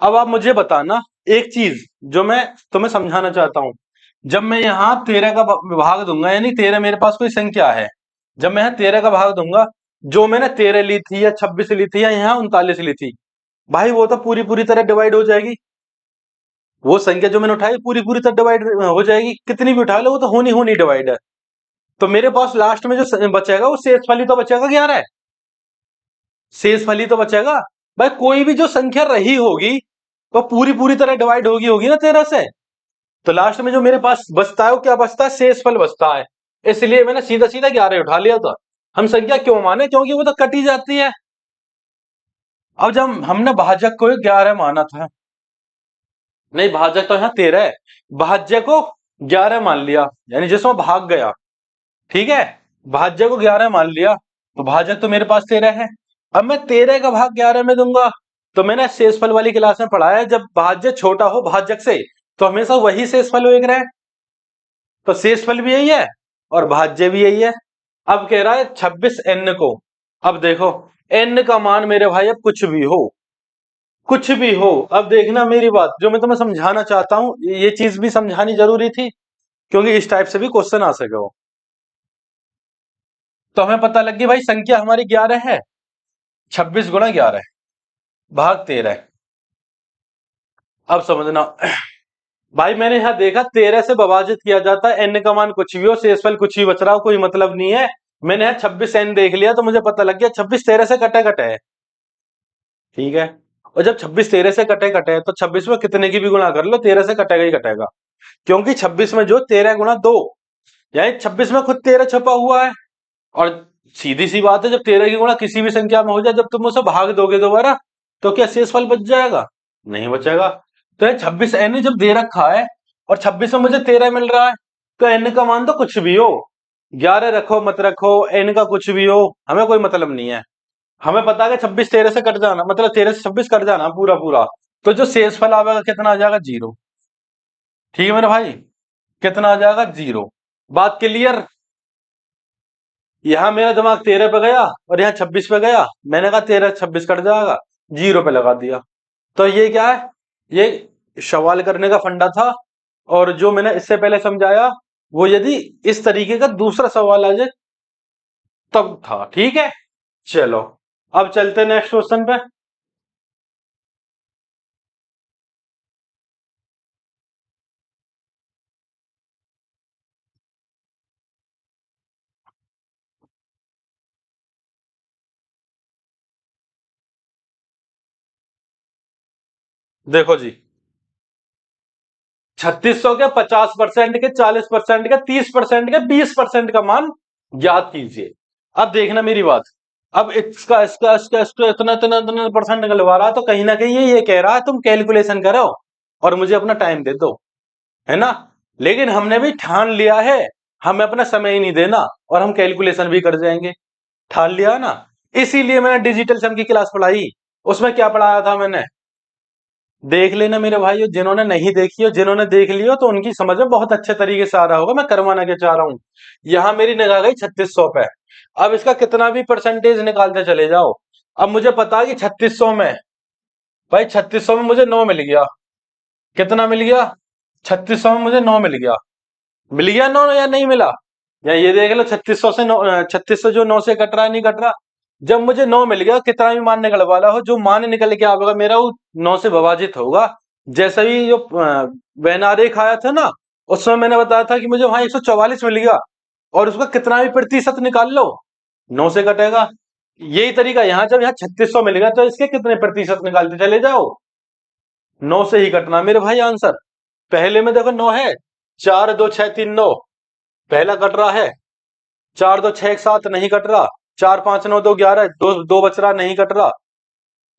Speaker 1: अब आप मुझे बताना एक चीज जो मैं तुम्हें समझाना चाहता हूं। जब मैं यहाँ 13 का भाग दूंगा, यानी 13 मेरे पास कोई संख्या है, जब मैं यहाँ 13 का भाग दूंगा, जो मैंने 13 ली थी या 26 ली थी या यहाँ 39 ली थी, भाई वो तो पूरी पूरी तरह डिवाइड हो जाएगी। वो संख्या जो मैंने उठाई पूरी पूरी तरह डिवाइड हो जाएगी, कितनी भी उठा लो वो तो होनी होनी डिवाइड है। तो मेरे पास लास्ट में जो बचेगा वो शेषफल ही तो बचेगा 11। शेषफल ही तो बचेगा। भाई कोई भी जो संख्या रही होगी तो पूरी पूरी तरह डिवाइड होगी होगी ना 13 से। तो लास्ट में जो मेरे पास बचता है वो क्या बचता है? शेषफल बचता है। इसलिए मैंने सीधा सीधा 11 उठा लिया था। हम संख्या क्यों माने? क्योंकि वो तो कटी जाती है। अब जब हमने भाजक को 11 माना था, नहीं भाजक तो यहाँ 13 है, भाज्य को 11 मान लिया, यानी जिसमें भाग गया। ठीक है। भाज्य को 11 मान लिया तो भाजक तो मेरे पास 13 है। अब मैं 13 का भाग 11 में दूंगा। तो मैंने शेषफल वाली क्लास में पढ़ा है, जब भाज्य छोटा हो भाजक से तो हमेशा वही शेषफल होएगा। तो शेषफल भी यही है और भाज्य भी यही है। अब कह रहा है 26 n को। अब देखो n का मान मेरे भाई अब कुछ भी हो, कुछ भी हो। अब देखना मेरी बात, जो मैं तुम्हें समझाना चाहता हूं ये चीज भी समझानी जरूरी थी, क्योंकि इस टाइप से भी क्वेश्चन आ सके हो। तो हमें पता लग गया भाई संख्या हमारी 11 है। 26 गुणा 11 भाग 13। अब समझना भाई, मैंने यहां देखा 13 से विभाजित किया जाता है, n का मान कुछ भी हो, शेषफल कुछ भी बच रहा हो, कोई मतलब नहीं है। मैंने यहां 26 n देख लिया तो मुझे पता लग गया 26 13 से कटे कटे है। ठीक है। और जब 26 13 से कटे कटे है तो 26 में कितने की भी गुणा कर लो 13 से कटेगा ही कटेगा। क्योंकि 26 में जो 13 × 2, यानी 26 में खुद 13 छपा हुआ है। और सीधी सी बात है, जब 13 की गुणा किसी भी संख्या में हो जाए, जब तुम उसे भाग दोगे दोबारा, तो क्या शेषफल बच जाएगा? नहीं बचेगा। तो ये 26 एन जब दे रखा है और 26 में मुझे 13 मिल रहा है, तो एन का मान तो कुछ भी हो, 11 रखो मत रखो, एन का कुछ भी हो, हमें कोई मतलब नहीं है। हमें पता है कि 26 13 से कट जाना, मतलब 13 से 26 कट जाना पूरा पूरा, तो जो शेषफल आएगा कितना आ जाएगा? 0। ठीक है मेरे भाई, कितना आ जाएगा? 0। बात क्लियर? यहां मेरा दिमाग 13 पे गया और यहाँ 26 पे गया, मैंने कहा 13 26 कट जाएगा, 0 पे लगा दिया। तो ये क्या है? ये सवाल करने का फंडा था। और जो मैंने इससे पहले समझाया, वो यदि इस तरीके का दूसरा सवाल आ जाए तब था। ठीक है, चलो अब चलते नेक्स्ट क्वेश्चन पे। देखो जी, 3600 के 50% के 40% के 30% के 20% का मान ज्ञात कीजिए। अब देखना मेरी बात, अब इसका इतना इतना इतना परसेंट निकलवा रहा है, तो कहीं ना कहीं ये कह रहा है तुम कैलकुलेशन करो और मुझे अपना टाइम दे दो, है ना? लेकिन हमने भी ठान लिया है, हमें अपना समय ही नहीं देना और हम कैलकुलेशन भी कर जाएंगे। ठान लिया ना, इसीलिए मैंने डिजिटल सम की क्लास पढ़ाई। उसमें क्या पढ़ाया था मैंने? देख लेना मेरे भाई, जिन्होंने नहीं देखी हो, जिन्होंने देख लियो तो उनकी समझ में बहुत अच्छे तरीके से आ रहा होगा मैं करवाना क्या चाह रहा हूं। यहां मेरी निगाह गई 3600 पे। अब इसका कितना भी परसेंटेज निकालते चले जाओ। अब मुझे पता है कि 3600 में, भाई 3600 में मुझे 9 मिल गया। कितना मिल गया? 3600 में मुझे 9 मिल गया। मिल गया 9 या नहीं मिला? या ये देख लो, 3600 से 9, 3600 जो 9 से कट रहा है, नहीं कट रहा। जब मुझे 9 मिल गया, कितना भी मान निकल वाला हो, जो मान निकल के आएगा मेरा वो 9 से विभाजित होगा। जैसे ही जो वैनारेख आया था ना, उसमें मैंने बताया था कि मुझे वहां 144 मिल गया, और उसका कितना भी प्रतिशत निकाल लो, 9 से कटेगा। यही तरीका यहाँ, जब यहाँ 3600 मिल गया, तो इसके कितने प्रतिशत निकालते चले जाओ, 9 से ही कटना मेरे भाई आंसर। पहले में देखो 9 है, 4 2 6 3 9, पहला कट रहा है। 4 2 6 7 नहीं कट रहा। 4 5 9 2 11, दो दो बच रहा, नहीं कट रहा।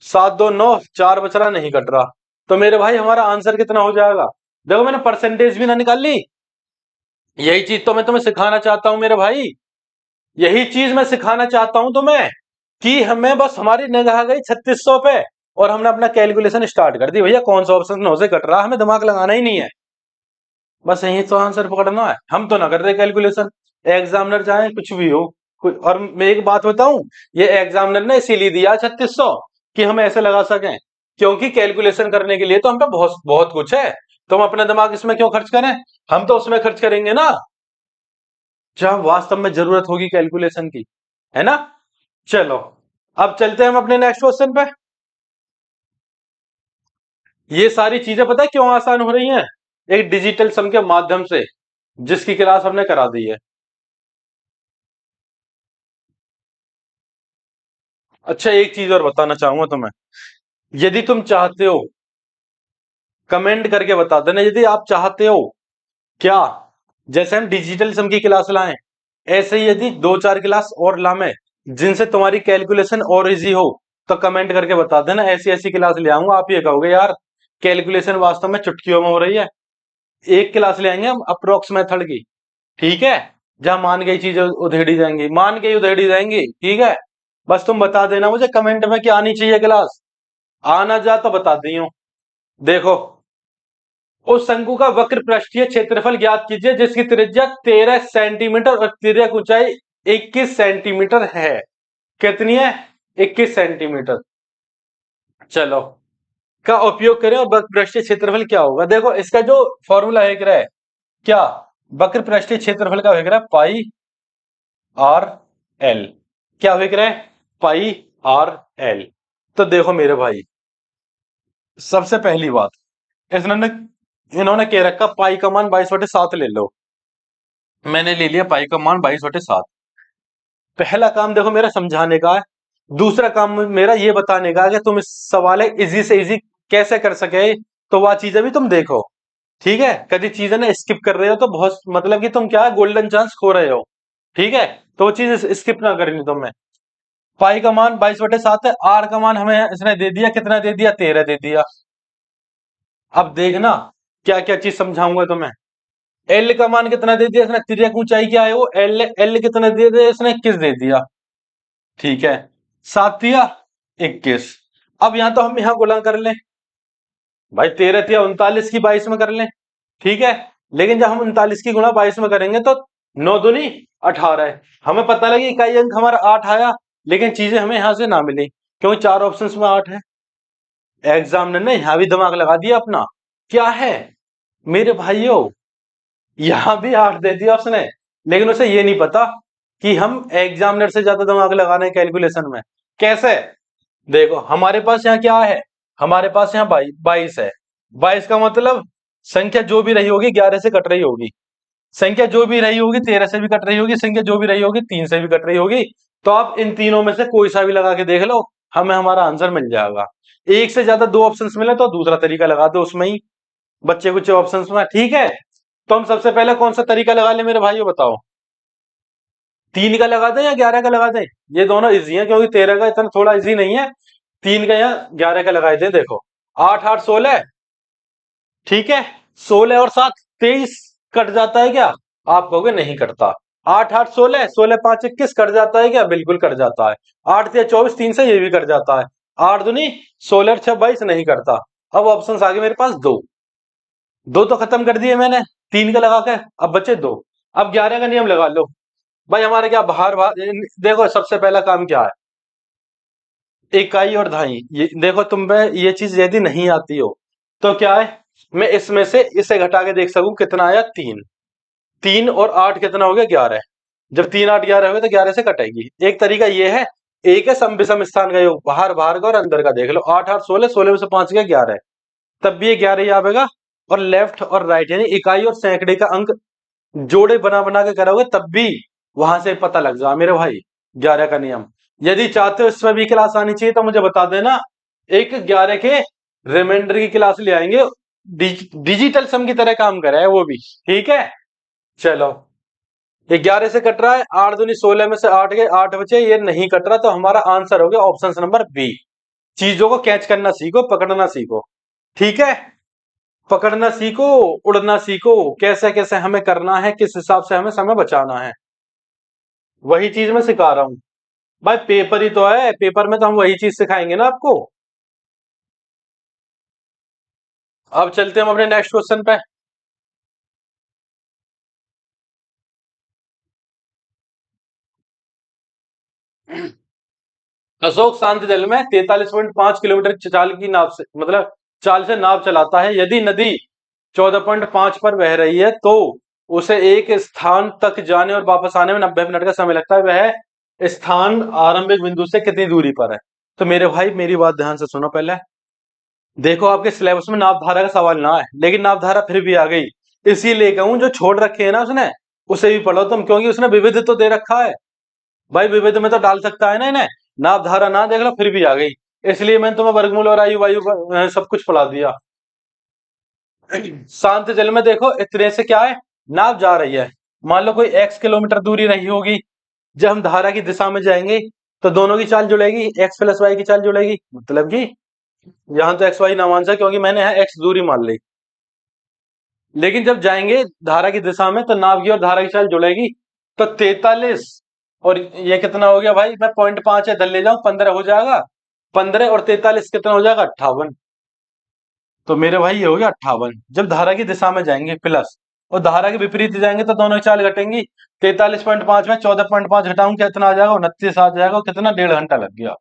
Speaker 1: 7 2 9, 4 बच रहा, नहीं कट रहा। तो मेरे भाई हमारा आंसर कितना हो जाएगा? देखो मैंने परसेंटेज भी ना निकाल ली। यही चीज तो मैं तुम्हें सिखाना चाहता हूं मेरे भाई, यही चीज मैं सिखाना चाहता हूं तुम्हें, कि हमें बस हमारी निगाह गई 3600 पे और हमने अपना कैलकुलेशन स्टार्ट कर दी। भैया कौन सा ऑप्शन 9 से कट रहा, हमें दिमाग लगाना ही नहीं है, बस यही तो आंसर पकड़ना है। हम तो ना कर रहे कैलकुलेशन, एग्जामिनर चाहे कुछ भी हो। और मैं एक बात बताऊं, ये एग्जामिनर ने इसीलिए दिया 3600 कि हम ऐसे लगा सकें, क्योंकि कैलकुलेशन करने के लिए तो हम पे बहुत बहुत कुछ है। तो हम अपना दिमाग इसमें क्यों खर्च करें? हम तो उसमें खर्च करेंगे ना जहां वास्तव में जरूरत होगी कैलकुलेशन की, है ना? चलो अब चलते हैं हम अपने नेक्स्ट क्वेश्चन पे। ये सारी चीजें पता है क्यों आसान हो रही हैं? एक डिजिटल सम के माध्यम से, जिसकी क्लास हमने करा दी है। अच्छा एक चीज और बताना चाहूंगा तुम्हें, यदि तुम चाहते हो, कमेंट करके बता देना यदि आप चाहते हो क्या, जैसे हम डिजिटल सम की क्लास लाएं, ऐसे ही यदि दो चार क्लास और लाएं जिनसे तुम्हारी कैलकुलेशन और इजी हो, तो कमेंट करके बता देना, ऐसी ऐसी क्लास ले आऊंगा। आप ये कहोगे यार कैलकुलेशन वास्तव में चुटकियों में हो रही है। एक क्लास ले आएंगे हम अप्रोक्स मेथड की, ठीक है, जहां मान गई चीजें उधेड़ी जाएंगी, मान गई उधेड़ी जाएंगी, ठीक है। बस तुम बता देना मुझे कमेंट में क्या आनी चाहिए क्लास, आना जा तो बता दी हूं। देखो, उस शंकु का वक्र पृष्ठीय क्षेत्रफल ज्ञात कीजिए जिसकी त्रिज्या 13 सेंटीमीटर और तिर्यक ऊंचाई 21 सेंटीमीटर है। कितनी है? 21 सेंटीमीटर। चलो, का उपयोग करें और वक्र पृष्ठीय क्षेत्रफल क्या होगा। देखो इसका जो फॉर्मूला है क्या है, क्या वक्र पृष्ठीय क्षेत्रफल का है पाई आर एल। क्या हो रहा है? पाई आर एल। तो देखो मेरे भाई, सबसे पहली बात, इन्होंने इन्होंने कह रखा पाई का मान 22/7 ले लो। मैंने ले लिया पाई का मान 22/7। पहला काम देखो मेरा समझाने का है, दूसरा काम मेरा ये बताने का है कि तुम इस सवाल इजी से इजी कैसे कर सके, तो वह चीजें भी तुम देखो। ठीक है, कभी चीजें ना स्किप कर रहे हो तो बहुत मतलब कि तुम क्या गोल्डन चांस खो रहे हो। ठीक है, तो वो चीज स्किप ना करनी तुम्हें। पाई का मान 22/7 है, आर का मान हमें इसने दे दिया, कितना दे दिया, 13 दे दिया। अब देखना क्या क्या चीज समझाऊंगा तुम्हें। एल का मान कितना दे दिया इसने, तिर्यक ऊंचाई क्या है वो, एल एल कितना दे दिया इसने, 21 दे दिया। ठीक है, 7 दिया 21। अब यहां तो हम यहां गुणा कर लें, भाई 13 या 39 की 22 में कर लें। ठीक है, लेकिन जब हम 39 की गुणा 22 में करेंगे तो 9 दूनी 18 है। हमें पता लगी इकाई अंक हमारा 8 आया, लेकिन चीजें हमें यहां से ना मिली क्योंकि 4 ऑप्शंस में 8 है। एग्जामिनर ने यहां भी दिमाग लगा दिया अपना, क्या है मेरे भाइयों, यहां भी 8 दे दिया उसने, लेकिन उसे ये नहीं पता कि हम एग्जामिनर से ज्यादा दिमाग लगा रहे हैं कैलकुलेशन में। कैसे, देखो हमारे पास यहाँ क्या है, हमारे पास यहाँ 22 है। 22 का मतलब संख्या जो भी रही होगी 11 से कट रही होगी, संख्या जो भी रही होगी 13 से भी कट रही होगी, संख्या जो भी रही होगी 3 से भी कट रही होगी। तो आप इन तीनों में से कोई सा भी लगा के देख लो, हमें हमारा आंसर मिल जाएगा। एक से ज्यादा दो ऑप्शंस मिले तो दूसरा तरीका लगा दो उसमें ही, बच्चे कुछ ऑप्शंस में। ठीक है, तो हम सबसे पहले कौन सा तरीका लगा ले मेरे भाइयों बताओ, 3 का लगा दें या 11 का लगा दें? ये दोनों इजी है क्योंकि 13 का इतना थोड़ा इजी नहीं है। 3 का या 11 का लगाए दें, देखो 8 8 16। ठीक है, 16 और 7 23 कट जाता है क्या? आप कहोगे नहीं कटता। 8 8 16, 16 5 21 कट जाता है क्या? बिल्कुल कट जाता है। 8 या 24 3 से ये भी कट जाता है। 8 दूनी 16 और 6 22 नहीं करता। अब ऑप्शन आगे मेरे पास दो, दो तो खत्म कर दिए मैंने 3 का लगा के, अब बचे दो। अब 11 का नियम लगा लो भाई, हमारे क्या बाहर बाहर देखो, सबसे पहला काम क्या है, इकाई और दहाई। ये देखो तुम पे ये चीज यदि नहीं आती हो तो क्या है, मैं इसमें से इसे घटा के देख सकूं कितना आया, 3। 3 और 8 कितना हो गया, 11। जब 3 8 11 हो गया तो 11 से कटेगी। एक तरीका ये है, एक है सम विषम स्थान का योग, बाहर बाहर का और अंदर का देख लो। 8 8 16, 16 में से 5 गया 11, तब भी ये 11 ही आएगा। और लेफ्ट और राइट यानी इकाई और सैकड़े का अंक जोड़े बना बना के करोगे तब भी वहां से पता लग जाए मेरे भाई 11 का नियम। यदि चाहते हो इसमें भी क्लास आनी चाहिए तो मुझे बता देना, एक 11 के रिमाइंडर की क्लास ले आएंगे, डिजिटल सम की तरह काम करे है वो भी। ठीक है, चलो ये 11 से कट रहा है, 8 दूनी 16 में से 8 गए, 8 बचे, ये नहीं कट रहा, तो हमारा आंसर हो गया ऑप्शन नंबर बी। चीजों को कैच करना सीखो, पकड़ना सीखो। ठीक है, पकड़ना सीखो, उड़ना सीखो, कैसे कैसे हमें करना है, किस हिसाब से हमें समय बचाना है, वही चीज मैं सिखा रहा हूं। भाई पेपर ही तो है, पेपर में तो हम वही चीज सिखाएंगे ना आपको। अब चलते हैं हम अपने नेक्स्ट क्वेश्चन पे। अशोक शांत जल में 43.5 किलोमीटर चाल की नाव से, मतलब चाल से नाव चलाता है। यदि नदी 14.5 पर बह रही है तो उसे एक स्थान तक जाने और वापस आने में 90 मिनट का समय लगता है। वह स्थान आरंभिक बिंदु से कितनी दूरी पर है? तो मेरे भाई मेरी बात ध्यान से सुनो पहले। देखो आपके सिलेबस में नावधारा का सवाल ना है, लेकिन नावधारा फिर भी आ गई, इसीलिए कहूं जो छोड़ रखे है ना उसने, उसे भी पढ़ो तुम, क्योंकि उसने विविध तो दे रखा है। भाई विविध में तो डाल सकता है ना इन्हें, नावधारा ना देख लो फिर भी आ गई, इसलिए मैंने तुम्हें वर्गमूल और आयु वायु सब कुछ पढ़ा दिया। शांत जल में देखो इतने से क्या है, नाव जा रही है, मान लो कोई x किलोमीटर दूरी रही होगी, जब हम धारा की दिशा में जाएंगे तो दोनों की चाल जुड़ेगी, x प्लस वाई की चाल जुड़ेगी, मतलब कि यहां तो एक्स वाई ना मान सकते क्योंकि मैंने यहाँ x दूरी मान ली। लेकिन जब जाएंगे धारा की दिशा में तो नाव की और धारा की चाल जुड़ेगी। तो 43 और ये कितना हो गया भाई, मैं 0.5 इधर ले जाऊं 15 हो जाएगा, 15 और 43 कितना हो जाएगा, 58। तो मेरे भाई ये हो गया 58 जब धारा की दिशा में जाएंगे प्लस, और धारा के विपरीत जाएंगे तो दोनों की चाल घटेंगी। 43.5 में 14.5 घटाऊं कितना आ जाएगा, 29 आ जाएगा, और कितना 1.5 घंटा लग गया।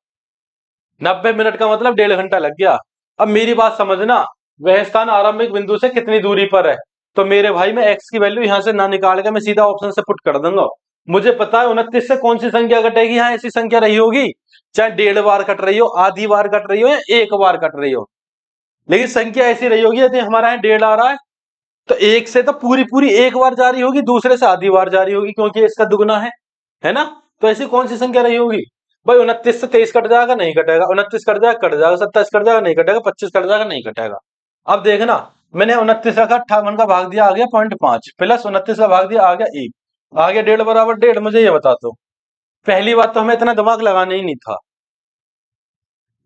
Speaker 1: 90 मिनट का मतलब 1.5 घंटा लग गया। अब मेरी बात समझना, वह स्थान आरंभिक बिंदु से कितनी दूरी पर है? तो मेरे भाई मैं x की वैल्यू यहां से ना निकाल के मैं सीधा ऑप्शन से पुट कर दूंगा। मुझे पता है 29 से कौन सी संख्या कटेगी, यहाँ ऐसी संख्या रही होगी, चाहे 1.5 बार कट रही हो, आधी बार कट रही हो, या 1 बार कट रही हो, लेकिन संख्या ऐसी रही होगी। यदि हमारा यहाँ 1.5 आ रहा है तो एक से तो पूरी पूरी 1 बार जा रही होगी, दूसरे से आधी बार जा रही होगी क्योंकि इसका दुगना है ना? तो ऐसी कौन सी संख्या रही होगी भाई? 29 से 23 कट जाएगा, नहीं कटेगा, 29 कट जाएगा, कट जाएगा, 27 कट जाएगा, नहीं कटेगा, 25 कट जाएगा, नहीं कटेगा। अब देखना मैंने 29 रखा, 58 का भाग दिया आ गया 0.5, प्लस 29 का भाग दिया आ गया 1, आ गया 1.5 बराबर 1.5। मुझे ये बता दो, पहली बात तो हमें इतना दिमाग लगाना ही नहीं था,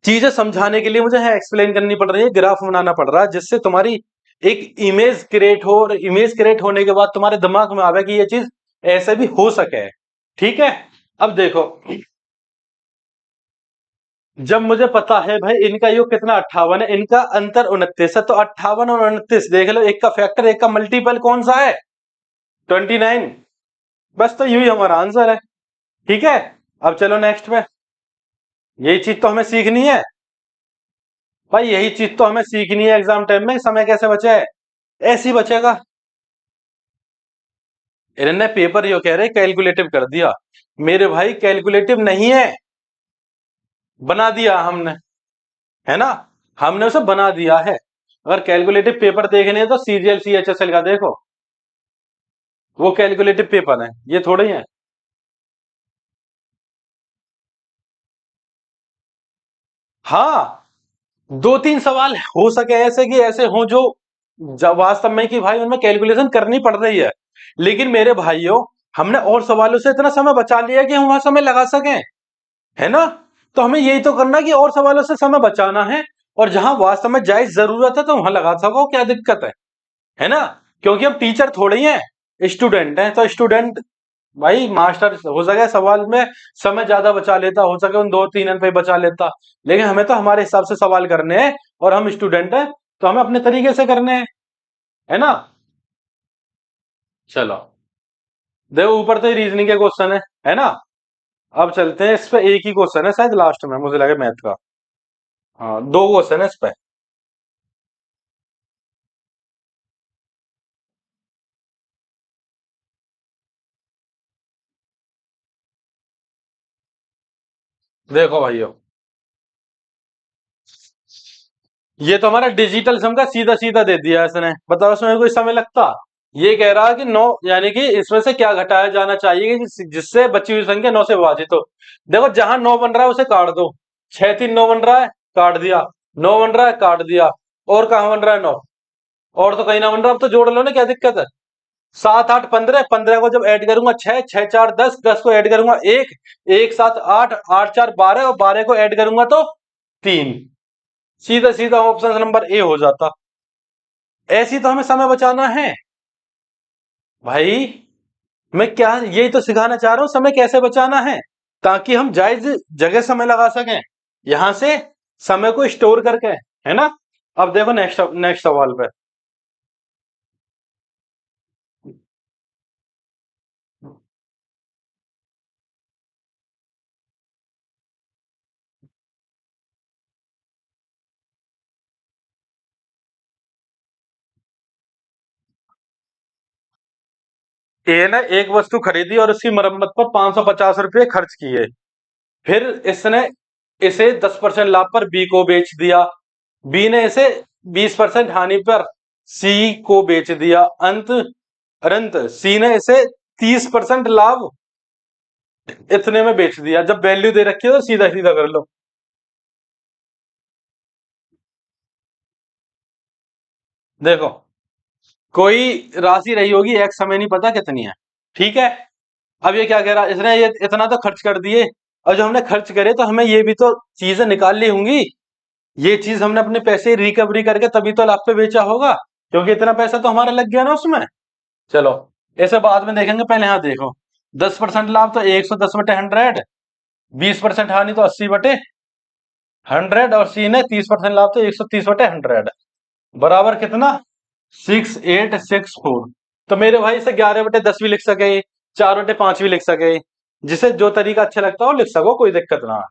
Speaker 1: चीजें समझाने के लिए मुझे एक्सप्लेन करनी पड़ रही है, ग्राफ बनाना पड़ रहा है, जिससे तुम्हारी एक इमेज क्रिएट हो, और इमेज क्रिएट होने के बाद तुम्हारे दिमाग में आवे कि ये चीज ऐसे भी हो सके। ठीक है, अब देखो, जब मुझे पता है भाई इनका योग कितना 58 है, इनका अंतर 29 है, तो 58 और 29 देख लो, एक का फैक्टर एक का मल्टीपल कौन सा है, 29। बस तो यही हमारा आंसर है। ठीक है, अब चलो नेक्स्ट पे, यही चीज तो हमें सीखनी है भाई, यही चीज तो हमें सीखनी है एग्जाम टाइम में, समय कैसे बचे है, ऐसे ही बचेगा। इन्होंने पेपर यो कह रहे कैलकुलेटिव कर दिया, मेरे भाई कैलकुलेटिव नहीं है, बना दिया हमने, है ना, हमने उसे बना दिया है। अगर कैलकुलेटिव पेपर देखने हैं तो सीजीएल सीएचएसएल का देखो, वो कैलकुलेटिव पेपर है, ये थोड़े ही है। हाँ, दो तीन सवाल हो सके ऐसे कि ऐसे हो जो जब वास्तव में कि भाई उनमें कैलकुलेशन करनी पड़ रही है, लेकिन मेरे भाइयों हमने और सवालों से इतना समय बचा लिया कि हम वहां समय लगा सकें, है ना। तो हमें यही तो करना कि और सवालों से समय बचाना है, और जहां वास्तव में जायज जरूरत है तो वहां लगा सको, क्या दिक्कत है ना। क्योंकि हम टीचर थोड़े ही हैं, स्टूडेंट हैं, तो स्टूडेंट भाई मास्टर हो सके सवाल में समय ज्यादा बचा लेता, हो सके उन दो तीन पे बचा लेता, लेकिन हमें तो हमारे हिसाब से सवाल करने हैं, और हम स्टूडेंट हैं तो हमें अपने तरीके से करने हैं, है ना। चलो, देखो ऊपर तो रीजनिंग के क्वेश्चन है ना। अब चलते हैं इस पे, एक ही क्वेश्चन है शायद लास्ट में, मुझे लगे मैथ का। हाँ, दो क्वेश्चन है इस पे। देखो भाइयों, ये तो हमारा डिजिटल सम का सीधा सीधा दे दिया इसने, बताओ इसमें कोई समय लगता। ये कह रहा है कि 9, यानी कि इसमें से क्या घटाया जाना चाहिए कि जिससे बची हुई संख्या 9 से विभाजित हो। देखो जहां 9 बन रहा है उसे काट दो, 6 3 9 बन रहा है, काट दिया, 9 बन रहा है, काट दिया, और कहां बन रहा है 9, और तो कहीं ना बन रहा, अब तो जोड़ लो ना, क्या दिक्कत है। 7 8 15, 15 को जब ऐड करूंगा 6, 6 4 10, 10 को ऐड करूंगा 1, 1 7 8, 8 4 12, और 12 को ऐड करूंगा तो 3, सीधा सीधा ऑप्शन नंबर ए हो जाता। ऐसी तो हमें समय बचाना है भाई, मैं क्या यही तो सिखाना चाह रहा हूं, समय कैसे बचाना है, ताकि हम जायज जगह समय लगा सकें, यहां से समय को स्टोर करके, है ना। अब देखो नेक्स्ट नेक्स्ट सवाल पे, ए ने एक वस्तु खरीदी और उसकी मरम्मत पर 550 रुपये खर्च किए, फिर इसने इसे 10% लाभ पर बी को बेच दिया, बी ने इसे 20% हानि पर सी को बेच दिया, अंत अरंत सी ने इसे 30% लाभ इतने में बेच दिया। जब वैल्यू दे रखी है तो सीधा सीधा कर लो। देखो, कोई राशि रही होगी, एक समय नहीं पता कितनी है, ठीक है। अब ये क्या कह रहा है, इसने ये इतना तो खर्च कर दिए, और जो हमने खर्च करे तो हमें ये भी तो चीजें निकाल ली होंगी, ये चीज हमने अपने पैसे रिकवरी करके तभी तो लाभ पे बेचा होगा, क्योंकि इतना पैसा तो हमारा लग गया ना उसमें। चलो, ऐसे बाद में देखेंगे, पहले यहाँ देखो, 10% लाभ तो 110/100, 20% हानि तो 80/100, और सी ने 30% लाभ तो 130/100, बराबर कितना, 6864। तो मेरे भाई इसे 11/10 भी लिख सके, 4/5 भी लिख सके, जिसे जो तरीका अच्छा लगता हो लिख सको, कोई दिक्कत ना है,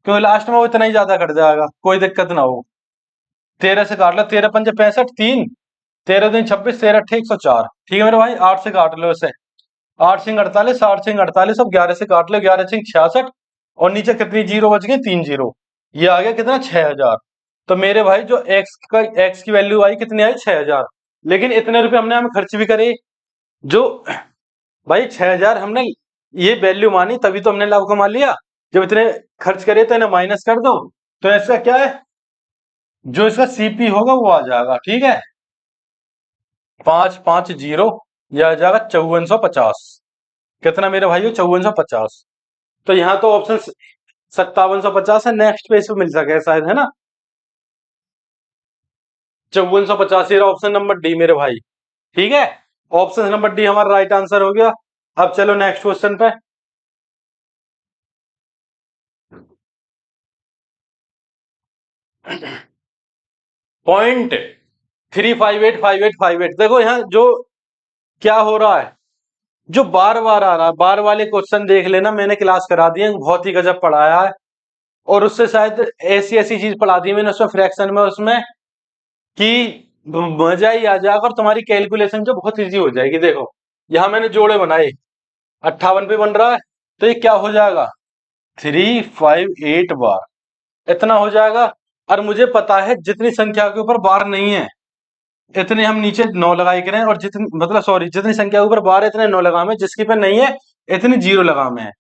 Speaker 1: क्योंकि लास्ट में वो इतना ही ज्यादा कट जाएगा, कोई दिक्कत ना हो। 13 से काट लो, 13 पंजे 65, 3, 13 दिन 26, 13 अट्ठे 104, ठीक है मेरे भाई। 8 से काट लो इसे, 8 सिंह 48, 8 सिंह 48, अब 11 से काट लो, 11 सिंह 66, और नीचे कितनी जीरो बच गई, 3 जीरो, ये आ गया कितना, 6000। तो मेरे भाई जो एक्स की वैल्यू आई कितनी आई, 6000, लेकिन इतने रुपए हमने हमें खर्च भी करे, जो भाई 6000 हमने ये वैल्यू मानी, तभी तो हमने लाभ कमा लिया। जब इतने खर्च करे तो इन्हें माइनस कर दो, तो इसका क्या है, जो इसका सीपी होगा वो आ जाएगा, ठीक है। 550, यह आ जाएगा 5450। कितना मेरे भाइयों? 5450। तो यहाँ तो ऑप्शन 5750 है, नेक्स्ट पेज पे मिल सके शायद, है ना? 5450 ऑप्शन नंबर डी मेरे भाई। ठीक है, ऑप्शन नंबर डी हमारा राइट आंसर हो गया। अब चलो नेक्स्ट क्वेश्चन पे। पॉइंट 3585858, देखो यहाँ जो क्या हो रहा है, जो बार बार आ रहा है, बार वाले क्वेश्चन देख लेना, मैंने क्लास करा दी है, बहुत ही गजब पढ़ाया है। और उससे शायद ऐसी ऐसी चीज पढ़ा दी मैंने उसमें, फ्रैक्शन में, उसमें कि मजा ही आ जाएगा और तुम्हारी कैलकुलेशन जो बहुत इजी हो जाएगी। देखो यहां मैंने जोड़े बनाए, 58 पे बन रहा है, तो ये क्या हो जाएगा? 358 बार इतना हो जाएगा। और मुझे पता है जितनी संख्या के ऊपर बार नहीं है, इतने हम नीचे 9 लगाए करें, और जितनी मतलब सॉरी, जितनी संख्या के ऊपर बार है इतने 9 लगामे, जिसकी पे नहीं है इतनी 0 लगामे है।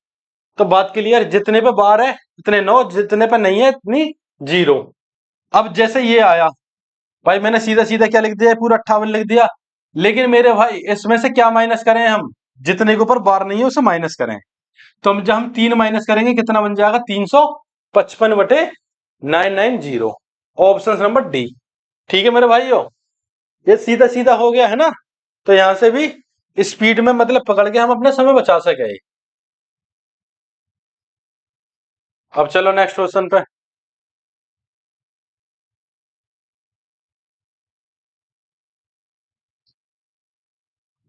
Speaker 1: तो बात क्लियर, जितने पे बार है इतने 9, जितने पे नहीं है इतनी 0। अब जैसे ये आया भाई, मैंने सीधा सीधा क्या लिख दिया? पूरा 58 लिख दिया। लेकिन मेरे भाई इसमें से क्या माइनस करें हम? जितने के ऊपर बार नहीं है उसे माइनस करें। तो हम जब हम 3 माइनस करेंगे कितना बन जाएगा? 355/990। Option number D. ठीक है मेरे भाइयों, ये सीधा सीधा हो गया है ना? तो यहां से भी स्पीड में मतलब पकड़ के हम अपना समय बचा सके। अब चलो नेक्स्ट क्वेश्चन पे।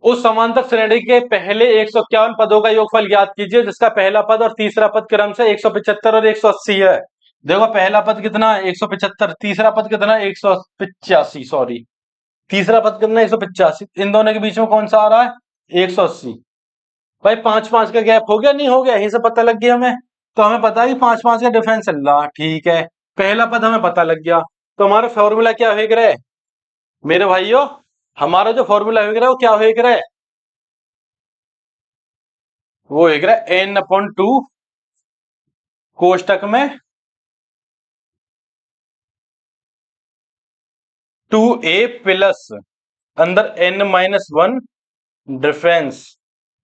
Speaker 1: उस समांतर श्रेणी के पहले 151 पदों का योगफल ज्ञात कीजिए, जिसका पहला पद और तीसरा पद क्रम से 175 और 180 है। देखो पहला पद कितना है? 175। तीसरा पद कितना है? 185, सॉरी, तीसरा पद कितना है? 185। इन दोनों के बीच में कौन सा आ रहा है? 180। भाई 5-5 का गैप हो गया, नहीं हो गया? यहीं से पता लग गया हमें। तो हमें पता है कि 5-5 का डिफरेंस चल रहा। ठीक है, पहला पद हमें पता लग गया। तो हमारा फॉर्मूला क्या हो रहा है मेरे भाइयों? हमारा जो फॉर्मूला हो रहा है वो क्या हो रहा है? वो एक रहा है n/2 कोष्टक में 2a प्लस अंदर n-1 डिफरेंस।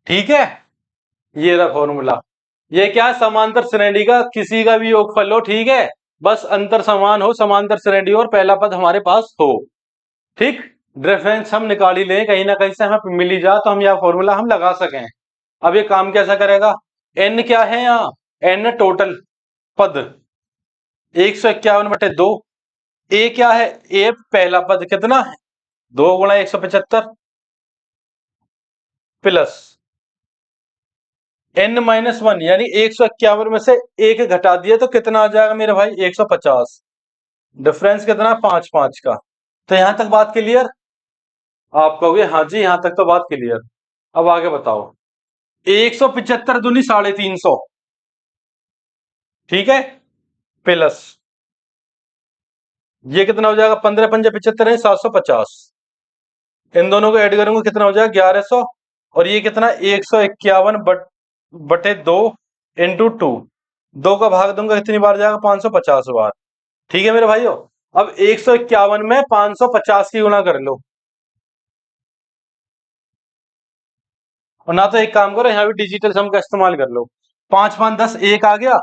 Speaker 1: ठीक है, ये रहा फॉर्मूला। ये क्या? समांतर श्रेणी का किसी का भी योगफल हो, ठीक है, बस अंतर समान हो, समांतर श्रेणी और पहला पद हमारे पास हो। ठीक, डिफरेंस हम निकाल ही लें, कहीं ना कहीं से हमें मिल ही जा, तो हम यह फॉर्मूला हम लगा सकें। अब ये काम कैसा करेगा? n क्या है यहाँ? n टोटल पद 151/2। ए क्या है? ए पहला पद कितना है? 2 × 175 प्लस n-1, यानी 151 में से एक घटा दिया तो कितना आ जाएगा मेरे भाई? 150। डिफरेंस कितना? 5-5 का। तो यहां तक बात क्लियर? आप कहोगे हाँ जी, यहां तक तो बात क्लियर। अब आगे बताओ। 175 दूनी 350, ठीक है, प्लस ये कितना हो जाएगा? 15×5 = 75 है, 750। इन दोनों को ऐड करूंगा कितना हो जाएगा? 1100। और ये कितना? 151/2 इंटू 2। 2 का भाग दूंगा कितनी बार जाएगा? 550 बार। ठीक है मेरे भाइयों, अब 151 में 550 की गुणा कर लो। और ना तो एक काम करो, यहाँ भी डिजिटल सम का इस्तेमाल कर लो। 5×5 = 10, एक आ गया,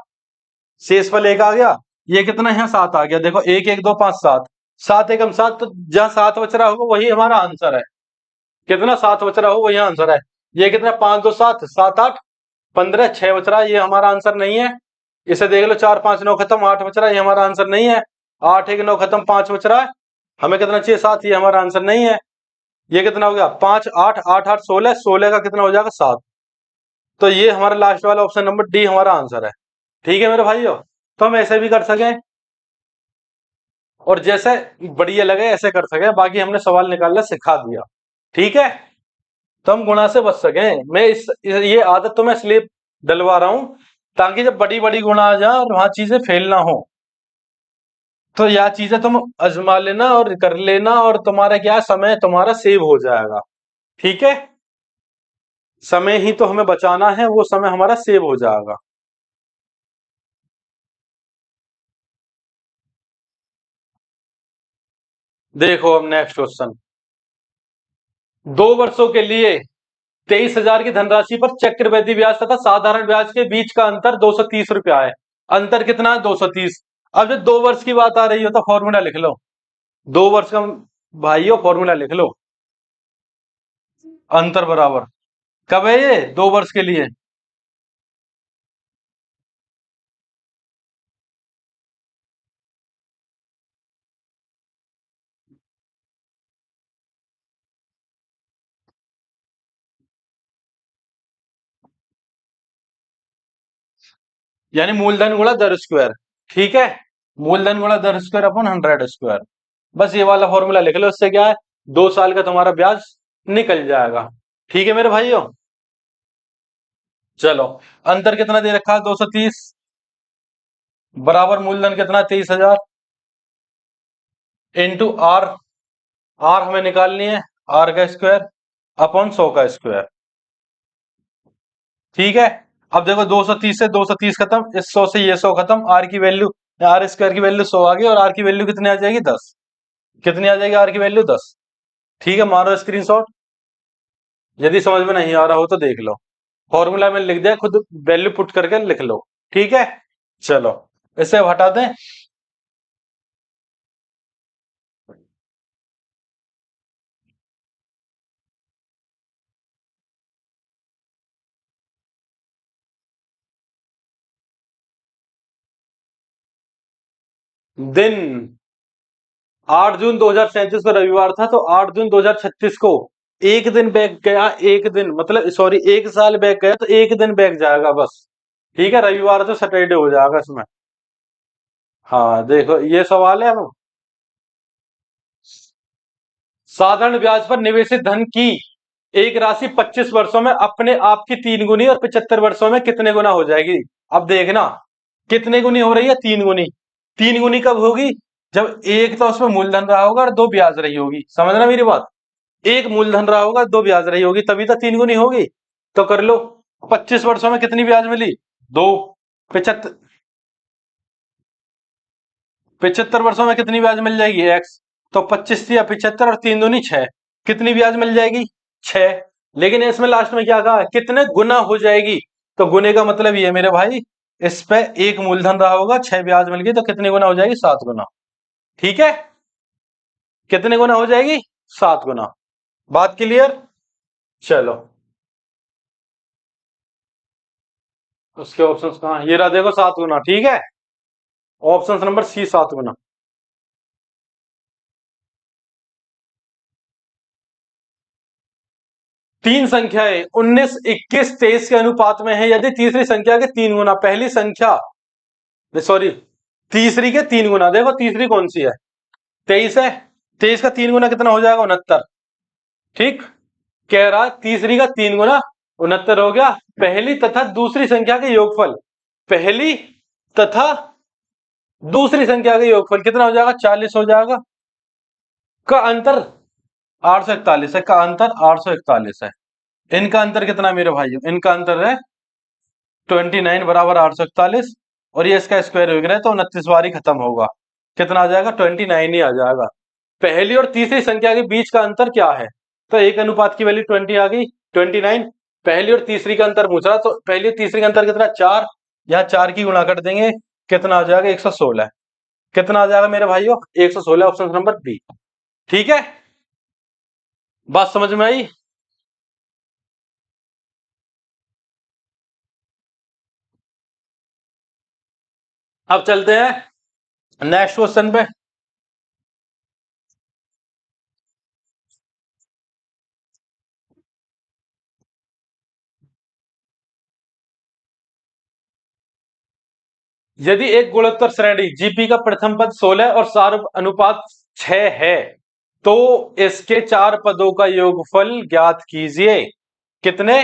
Speaker 1: शेषफल एक आ गया। ये कितना? यहाँ 7 आ गया। देखो 1 1 2 5 7, 7 एकम 7, तो जहां 7 बच रहा होगा वही हमारा आंसर है। कितना? 7 बच रहा हो वही आंसर है। ये कितना? 5 2 7 7 8 15, 6 बच रहा है, ये हमारा आंसर नहीं है। इसे देख लो, 4 5 9 खत्म, 8 बच रहा है, ये हमारा आंसर नहीं है। 8 1 9 खत्म, 5 बच रहा है, हमें कितना चाहिए? 7, ये हमारा आंसर नहीं है। ये कितना हो गया? 5 8 8 8 16, 16 का कितना हो जाएगा? 7। तो ये हमारा लास्ट वाला ऑप्शन नंबर डी हमारा आंसर है। ठीक है मेरे भाइयों, तो हम ऐसे भी कर सकें और जैसे बढ़िया लगे ऐसे कर सके, बाकी हमने सवाल निकालना सिखा दिया। ठीक है, तो हम गुणा से बच सके। मैं ये आदत तो मैं इसलिए डलवा रहा हूं ताकि जब बड़ी बड़ी गुणा आ जाए और वहां चीजें फेल ना हो, तो यह चीजें तुम आजमा लेना और कर लेना, और तुम्हारा क्या समय तुम्हारा सेव हो जाएगा। ठीक है, समय ही तो हमें बचाना है, वो समय हमारा सेव हो जाएगा। देखो अब नेक्स्ट क्वेश्चन। 2 वर्षों के लिए 23,000 की धनराशि पर चक्रवृद्धि ब्याज तथा साधारण ब्याज के बीच का अंतर 230 रुपया है। अंतर कितना है? 230। अब जब 2 वर्ष की बात आ रही हो तो फॉर्मूला लिख लो। 2 वर्ष का भाइयों फॉर्मूला लिख लो। अंतर बराबर कब है ये? 2 वर्ष के लिए। यानी मूलधन गुणा दर स्क्वायर। ठीक है, मूलधन गुणा दर स्क्वायर अपन 100 स्क्वायर। बस ये वाला फॉर्मूला लिख लो, इससे क्या है 2 साल का तुम्हारा ब्याज निकल जाएगा। ठीक है मेरे भाइयों, चलो। अंतर कितना दे रखा है? 230 बराबर मूलधन कितना? 23,000 इंटू आर। आर हमें निकालनी है, आर का स्क्वायर अपॉन 100 का स्क्वायर। ठीक है, अब देखो 230 से 230 खत्म, इस 100 से ये 100 खत्म, आर की वैल्यू, आर स्क्वायर की वैल्यू 100 आ गई, और आर की वैल्यू कितनी आ जाएगी? 10। कितनी आ जाएगी आर की वैल्यू? 10। ठीक है, मारो स्क्रीनशॉट। यदि समझ में नहीं आ रहा हो तो देख लो, फॉर्मूला में लिख दिया, खुद वैल्यू पुट करके लिख लो। ठीक है, चलो इसे अब हटा दें। दिन 8 जून 2037 को रविवार था, तो 8 जून 2036 को एक दिन बैक गया, एक दिन मतलब सॉरी, एक साल बैक गया तो एक दिन बैक जाएगा बस। ठीक है, रविवार तो सैटरडे हो जाएगा इसमें। हाँ देखो ये सवाल है अब। साधारण ब्याज पर निवेशित धन की एक राशि 25 वर्षों में अपने आप की 3 गुनी और 75 वर्षों में कितने गुना हो जाएगी? अब देखना कितने गुनी हो रही है? 3 गुनी। 3 गुनी कब होगी? जब एक तो उसमें मूलधन रहा होगा और दो ब्याज रही होगी। समझना मेरी बात, एक मूलधन रहा होगा, दो ब्याज रही होगी, तभी तो 3 गुनी होगी। तो कर लो, 25 वर्षों में कितनी ब्याज मिली? दो। 75, 75 वर्षों में कितनी ब्याज मिल जाएगी? एक्स। तो 25 या 75 और 3 दूनी 6, कितनी ब्याज मिल जाएगी? 6। लेकिन इसमें लास्ट में क्या कहा? कितने गुना हो जाएगी? तो गुने का मतलब ये है मेरे भाई, इस पे एक मूलधन रहा होगा, 6 ब्याज मिल गई, तो कितने गुना हो जाएगी? 7 गुना। ठीक है, कितने गुना हो जाएगी? 7 गुना। बात क्लियर? चलो, उसके ऑप्शंस कहाँ? ये रहा देखो, 7 गुना। ठीक है, ऑप्शन नंबर सी, 7 गुना। तीन संख्याएं 19, 21, 23 के अनुपात में है यदि तीसरी संख्या के 3 गुना, पहली संख्या सॉरी, तीसरी के 3 गुना। देखो तीसरी कौन सी है? 23 है। 23 का 3 गुना कितना हो जाएगा? 69। ठीक, कह रहा है तीसरी का 3 गुना 69 हो गया। पहली तथा दूसरी संख्या के योगफल, पहली तथा दूसरी संख्या के योगफल कितना हो जाएगा? 40 हो जाएगा। का अंतर 841 है, का अंतर 841 है। इनका अंतर कितना मेरे भाइयों? इनका अंतर है 29 बराबर 841, और ये इसका स्क्वायर हो गया तो 29 बार ही खत्म होगा। कितना आ जाएगा? 29 ही आ जाएगा। पहली और तीसरी संख्या के बीच का अंतर क्या है? तो एक अनुपात की वैल्यू 20 आ गई, 29। पहली और तीसरी का अंतर पूछ रहा, तो पहली और तीसरी का अंतर कितना? 4। यहाँ 4 की गुणा कर देंगे, कितना आ जाएगा? 116। कितना आ जाएगा मेरे भाइयों? 116, ऑप्शन नंबर बी। ठीक है, बात समझ में आई? अब चलते हैं नेक्स्ट क्वेश्चन पे। यदि एक गुणोत्तर श्रेणी जीपी का प्रथम पद 16 और सार अनुपात 6 है, तो इसके चार पदों का योगफल ज्ञात कीजिए। कितने?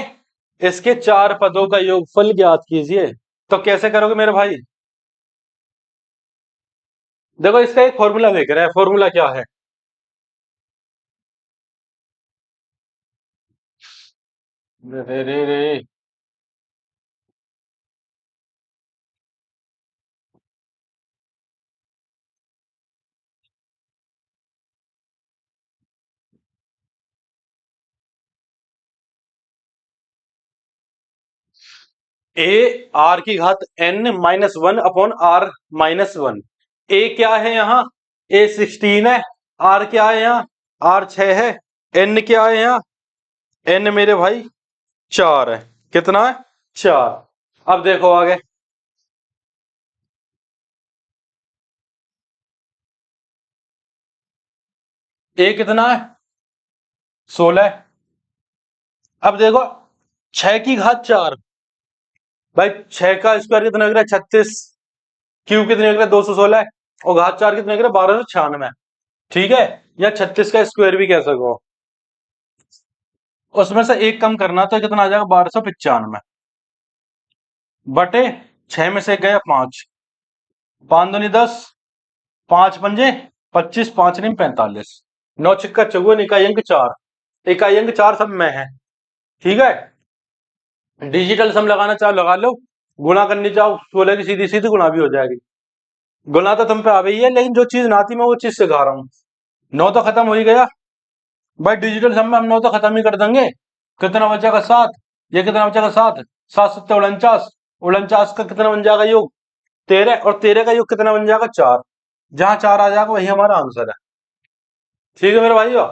Speaker 1: इसके चार पदों का योगफल ज्ञात कीजिए। तो कैसे करोगे मेरे भाई? देखो इसका एक फॉर्मूला देख रहे हैं, फॉर्मूला क्या है? रे रे रे ए आर की घात n minus one upon R minus one. A क्या है यहाँ, ए 16 है, आर क्या है यहाँ, आर 6 है, n क्या है यहाँ, n मेरे भाई 4 है। कितना है, 4। अब देखो आगे, ए कितना है, 16। अब देखो 6 की घात 4, भाई 6 का स्क्वायर कितना निकला, 36। क्यूब कितने निकला, 216। और घात 4 कितने निकला, 1296। ठीक है, या 36 का स्क्वायर भी कह सको। उसमें से एक कम करना तो कितना आ जाएगा, 1295 बटे 6 में से गया 5, 5 दूनी 10, 5 पंजे 25, 5 नहीं 45, 9 छिक्का 54, इकाई अंक 4, इकाई अंक 4 सब में है। ठीक है, डिजिटल सम लगाना चाहो लगा लो, गुणा करनी चाहो 16 की सीधी सीधी गुणा भी हो जाएगी। गुणा तो तुम पे आ गई है, लेकिन जो चीज ना आती मैं वो चीज सिखा रहा हूँ। 9 तो खत्म हो ही गया भाई, डिजिटल सम में हम 9 तो खत्म ही कर देंगे। कितना बचेगा, 7। ये कितना बचेगा, 7, 7 सत्ते 49, 49 का कितना बन जाएगा योग, 13, और 13 का योग कितना बन जाएगा, 4। जहां 4 आ जाएगा वही हमारा आंसर है। ठीक है मेरे भाइयों,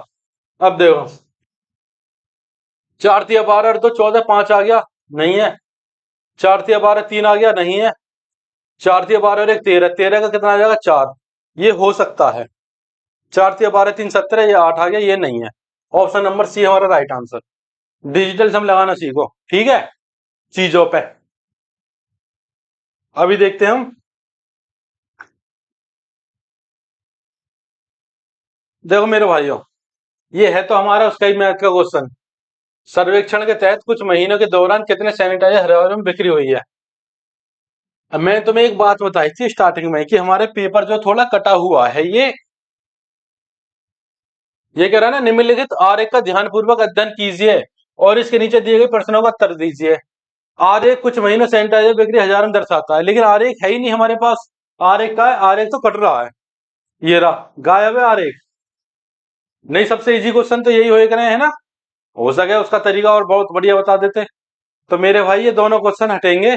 Speaker 1: अब देखो 4 तिया 12 और 2 14, 5 आ गया, नहीं है। 4 तिया 12 3 आ गया, नहीं है। 4 तिया 12 और 1 13, 13 का कितना आ जाएगा, 4। ये हो सकता है। 4 तिया 12 3 17, ये 8 आ गया, ये नहीं है। ऑप्शन नंबर सी हमारा राइट आंसर। डिजिटल सम लगाना सीखो, ठीक है, चीजों पे। अभी देखते हैं हम, देखो मेरे भाइयों, ये है तो हमारा उसका ही मैथ का क्वेश्चन। सर्वेक्षण के तहत कुछ महीनों के दौरान कितने सैनिटाइजर हरियाणा में बिक्री हुई है। अब मैं तुम्हें एक बात बताई थी स्टार्टिंग में कि हमारे पेपर जो थोड़ा कटा हुआ है, ये कह रहा है ना, निम्नलिखित आरेख का ध्यानपूर्वक अध्ययन कीजिए और इसके नीचे दिए गए प्रश्नों का उत्तर दीजिए। आरेख कुछ महीनों सैनिटाइजर बिक्री हजारों में दर्शाता है, लेकिन आरेख है ही नहीं हमारे पास। आरेख का है, आरेख तो कट रहा है, ये रहा गायब है आरेख। नहीं, सबसे इजी क्वेश्चन तो यही होएगा है ना, हो सके उसका तरीका और बहुत बढ़िया बता देते। तो मेरे भाई ये दोनों क्वेश्चन हटेंगे।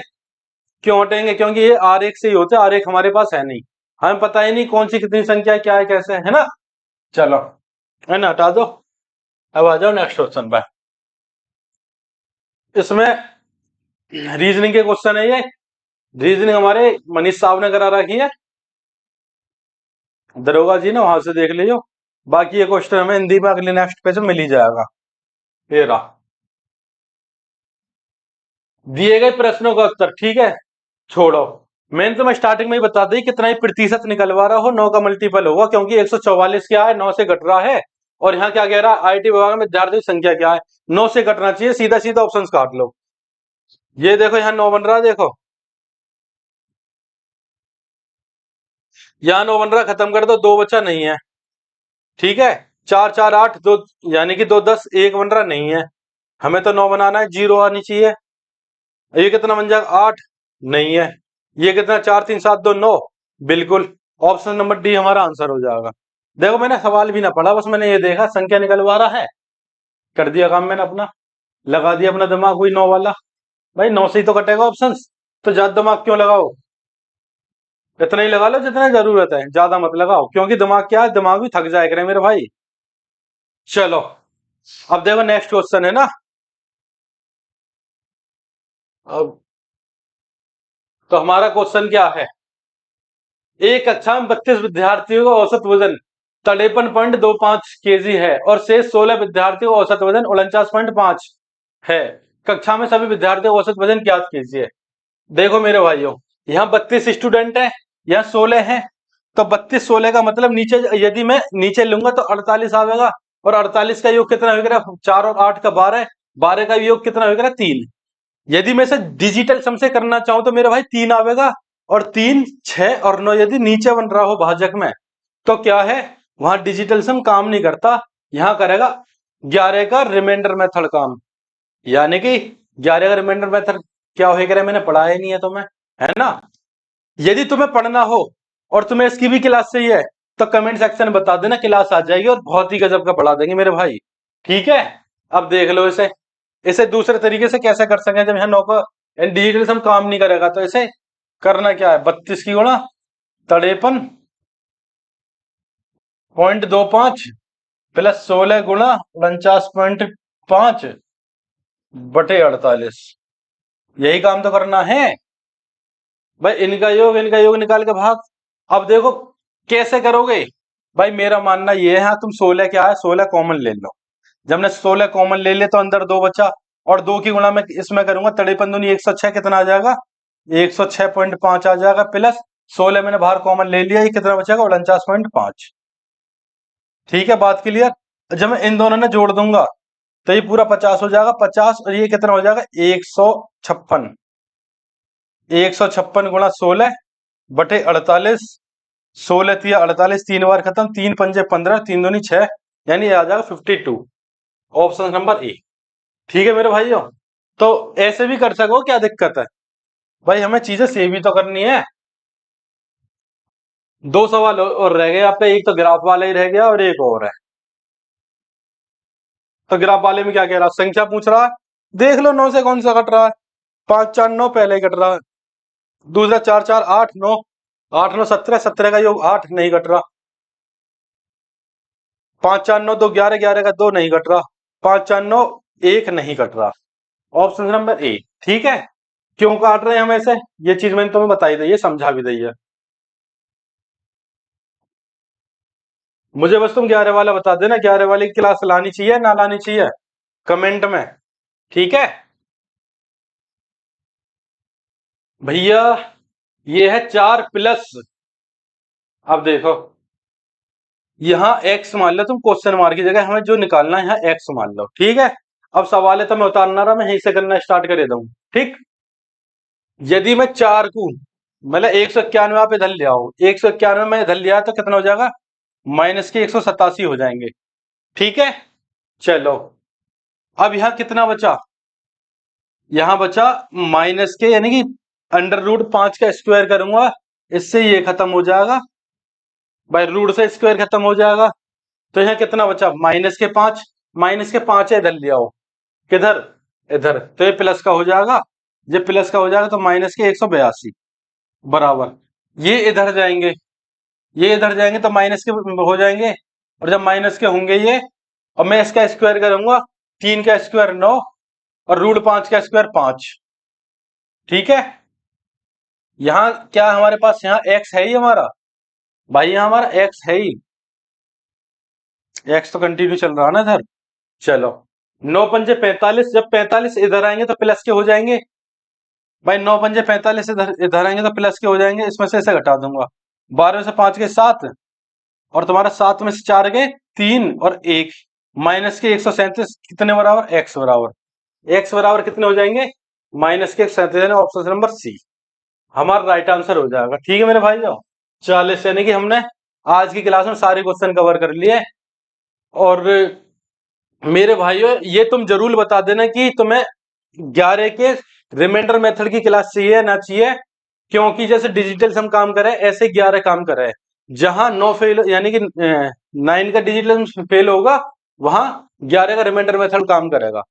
Speaker 1: क्यों हटेंगे, क्योंकि ये आरेख से ही होते, आरेख हमारे पास है नहीं, हमें पता ही नहीं कौन सी कितनी संख्या है, क्या है कैसे है ना। चलो, है ना, हटा दो। अब आ जाओ नेक्स्ट क्वेश्चन पे। इसमें रीजनिंग के क्वेश्चन है ये। रीजनिंग हमारे मनीष साहब ने करा रखी है, दरोगा जी ने, वहां से देख लीजिए। बाकी ये क्वेश्चन हमें हिंदी में अगले नेक्स्ट पे से मिल ही जाएगा। ये रहा दिए गए प्रश्नों का उत्तर, ठीक है, छोड़ो। मैंने तो मैं स्टार्टिंग में ही बता दी, कितना ही प्रतिशत निकलवा रहा हो 9 का मल्टीपल होगा, क्योंकि 144 क्या है, 9 से घट रहा है। और यहाँ क्या कह रहा है, आईटी विभाग में विद्यार्थियों की संख्या क्या है, 9 से घटना चाहिए, सीधा सीधा ऑप्शन काट लो। ये देखो यहाँ 9 बन रहा है, देखो यहाँ 9 बन रहा, खत्म कर दो, 2 बचा, नहीं है। ठीक है, 4 4 8 2, यानी कि 2 10, 1 बन रहा, नहीं है। हमें तो 9 बनाना है, 0 आनी चाहिए। ये कितना बन जाएगा, 8, नहीं है। ये कितना, 4 3 7 2 9, बिल्कुल ऑप्शन नंबर डी हमारा आंसर हो जाएगा। देखो मैंने सवाल भी ना पढ़ा, बस मैंने ये देखा संख्या निकलवा रहा है, कर दिया काम मैंने अपना, लगा दिया अपना दिमाग, हुई 9 वाला। भाई 9 से ही तो कटेगा ऑप्शन, तो ज्यादा दिमाग क्यों लगाओ, इतना ही लगा लो जितना जरूरत है, ज्यादा मत लगाओ, क्योंकि दिमाग क्या है, दिमाग भी थक जाए करे मेरे भाई। चलो, अब देखो नेक्स्ट क्वेश्चन है ना। अब तो हमारा क्वेश्चन क्या है, एक कक्षा में 32 विद्यार्थियों का औसत वजन 53.25 केजी है और शेष 16 विद्यार्थियों का औसत वजन 49.5 है। कक्षा में सभी विद्यार्थियों का औसत वजन ज्ञात कीजिए। देखो मेरे भाइयों, यहाँ 32 स्टूडेंट है, यहाँ 16 है, तो 32 16 का मतलब नीचे यदि मैं नीचे लूंगा तो 48 आएगा, और 48 का योग कितना होगा, 4 और 8 का 12, 12 का योग कितना होगा, 3। यदि मैं इसे डिजिटल सम से करना चाहूं तो मेरे भाई 3 आवेगा, और 3 6 और 9 यदि नीचे बन रहा हो भाजक में, तो क्या है, वहां डिजिटल सम काम नहीं करता, यहां करेगा 11 का रिमाइंडर मेथड काम। यानी कि 11 का रिमाइंडर मेथड क्या होगा, मैंने पढ़ाया नहीं है तुम्हें, है ना। यदि तुम्हें पढ़ना हो और तुम्हें इसकी भी क्लास चाहिए तो कमेंट सेक्शन में बता देना, क्लास आ जाएगी और बहुत ही गजब का पढ़ा देंगे मेरे भाई। ठीक है, अब देख लो इसे, इसे दूसरे तरीके से कैसे कर सकें, जब यहाँ 9 का डिजिटल सम काम नहीं करेगा, तो ऐसे करना क्या है, 32 की गुणा 53.25 प्लस 16 गुणा 49.5 बटे 48। यही काम तो करना है भाई। इनका योग निकाल के भाग। अब देखो कैसे करोगे भाई, मेरा मानना ये है, तुम 16 क्या है, 16 कॉमन ले लो। जब मैं 16 कॉमन ले लिया तो अंदर 2 बचा, और 2 की गुणा में इसमें करूंगा, 53 दूनी 106, कितना आ जाएगा, 106.5 आ जाएगा, प्लस 16 मैंने बाहर कॉमन ले लिया, ये कितना बचेगा, 49.5। ठीक है, बात क्लियर। जब मैं इन दोनों ने जोड़ दूंगा तो ये पूरा 50 हो जाएगा, 50, और ये कितना हो जाएगा, 156। 156 गुणा 16 बटे 48। 16 तिया 48, 3 बार खत्म, 3 पंजे 15, 3 दूनी 6, यानी ये आ जाएगा 52, ऑप्शन नंबर ए। ठीक है मेरे भाइयों, तो ऐसे भी कर सको, क्या दिक्कत है भाई, हमें चीजें सेव भी तो करनी है। 2 सवाल और रह गए आपका, एक तो ग्राफ वाला ही रह गया और एक और है। तो ग्राफ वाले में क्या कह रहा, संख्या पूछ रहा है, देख लो 9 से कौन सा कट रहा है, 5 4 9 पहले ही कट रहा है, दूसरा 4 4 8 9, 8 9 17, 17 का योग 8 नहीं कट रहा, 5 4 9 2 11, 11 का 2 नहीं कट रहा, 5 4 9 1 नहीं कट रहा, ऑप्शन नंबर ए। ठीक है, क्यों काट रहे हैं हम ऐसे, ये चीज मैंने तुम्हें बताई दी है, समझा भी दी है। मुझे बस तुम 11 वाला बता देना, 11 वाली क्लास लानी चाहिए ना लानी चाहिए, कमेंट में। ठीक है भैया, ये है 4 प्लस, अब देखो यहाँ x मान लो तुम, क्वेश्चन मार्क की जगह हमें जो निकालना है यहाँ x मान लो। ठीक है, अब सवाल है तो मैं उतारना रहा, मैं यहीं से करना स्टार्ट कर देता हूँ। ठीक, यदि मैं 4 को मतलब 191 आप इधर ले आओ, 191 में इधर लिया तो कितना हो जाएगा, माइनस के 187 हो जाएंगे। ठीक है, चलो अब यहाँ कितना बचा, यहाँ बचा माइनस के, यानी कि √5 का स्क्वायर करूंगा, इससे ये खत्म हो जाएगा भाई, रूट से स्क्वायर खत्म हो जाएगा। तो यहाँ कितना बचा, -5, -5 है, इधर ले आओ, किधर, इधर, तो ये प्लस का हो जाएगा, जब प्लस का हो जाएगा तो -182 बराबर, ये इधर जाएंगे, ये इधर जाएंगे तो माइनस के हो जाएंगे, और जब माइनस के होंगे ये, और मैं इसका स्क्वायर करूंगा, 3 का स्क्वायर 9, और √5 का स्क्वायर 5। ठीक है, यहाँ क्या हमारे पास, यहाँ x है ही हमारा भाई, यहाँ हमारा x है ही, x तो कंटिन्यू चल रहा है ना इधर। चलो 9 पंजे 45, जब 45 इधर आएंगे तो प्लस के हो जाएंगे भाई, 9 पंजे 45 इधर इधर आएंगे तो प्लस के हो जाएंगे, इसमें से ऐसे घटा दूंगा, 12 में से 5 के 7, और तुम्हारा 7 में से 4 के 3 और 1, माइनस के 137 कितने बराबर, x बराबर, x बराबर कितने हो जाएंगे, -137, ऑप्शन नंबर सी हमारा राइट आंसर हो जाएगा। ठीक है मेरे भाइयों, 40, यानी कि हमने आज की क्लास में सारे क्वेश्चन कवर कर लिए। और मेरे भाइयों ये तुम जरूर बता देना कि तुम्हें 11 के रिमाइंडर मेथड की क्लास चाहिए या ना चाहिए, क्योंकि जैसे डिजिटल सम काम करे ऐसे 11 काम करे, जहां 9 फेल यानी कि 9 का डिजिटल फेल होगा, वहां 11 का रिमाइंडर मेथड काम करेगा।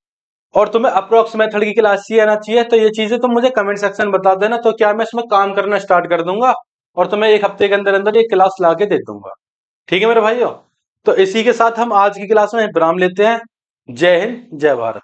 Speaker 1: और तुम्हें अप्रोक्स मेथड की क्लास चाहिए ना चाहिए, तो ये चीजें तुम मुझे कमेंट सेक्शन में बता देना, तो क्या मैं इसमें काम करना स्टार्ट कर दूंगा, और तुम्हें 1 हफ्ते के अंदर अंदर ये क्लास ला के दे दूंगा। ठीक है मेरे भाइयों, तो इसी के साथ हम आज की क्लास में विराम लेते हैं। जय हिंद, जय भारत।